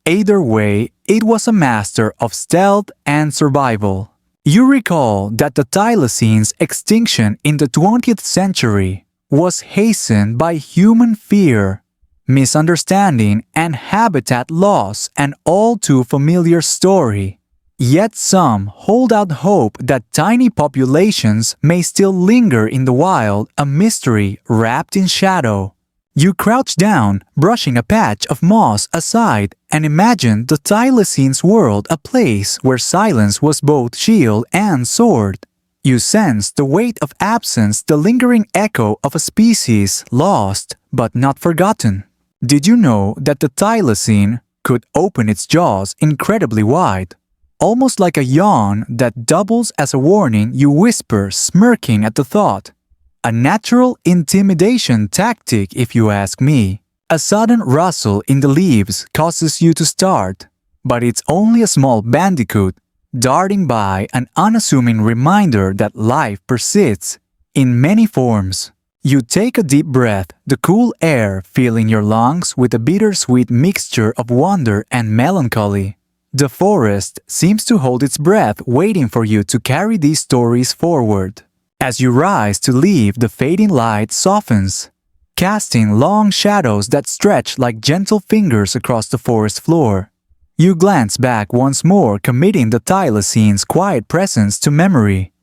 Either way, it was a master of stealth and survival. You recall that the thylacine's extinction in the 20th century was hastened by human fear, misunderstanding, and habitat loss, an all too familiar story. Yet some hold out hope that tiny populations may still linger in the wild, a mystery wrapped in shadow. You crouch down, brushing a patch of moss aside, and imagine the thylacine's world, a place where silence was both shield and sword. You sense the weight of absence, the lingering echo of a species lost but not forgotten. Did you know that the thylacine could open its jaws incredibly wide, almost like a yawn that doubles as a warning you whisper, smirking at the thought. A natural intimidation tactic, if you ask me. A sudden rustle in the leaves causes you to start, but it's only a small bandicoot darting by, an unassuming reminder that life persists in many forms. You take a deep breath, the cool air filling your lungs with a bittersweet mixture of wonder and melancholy. The forest seems to hold its breath, waiting for you to carry these stories forward. As you rise to leave, the fading light softens, casting long shadows that stretch like gentle fingers across the forest floor. You glance back once more, committing the Thylacines' quiet presence to memory.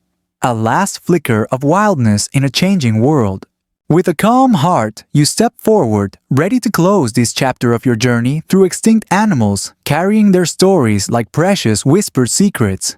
A last flicker of wildness in a changing world. With a calm heart, you step forward, ready to close this chapter of your journey through extinct animals, carrying their stories like precious whispered secrets.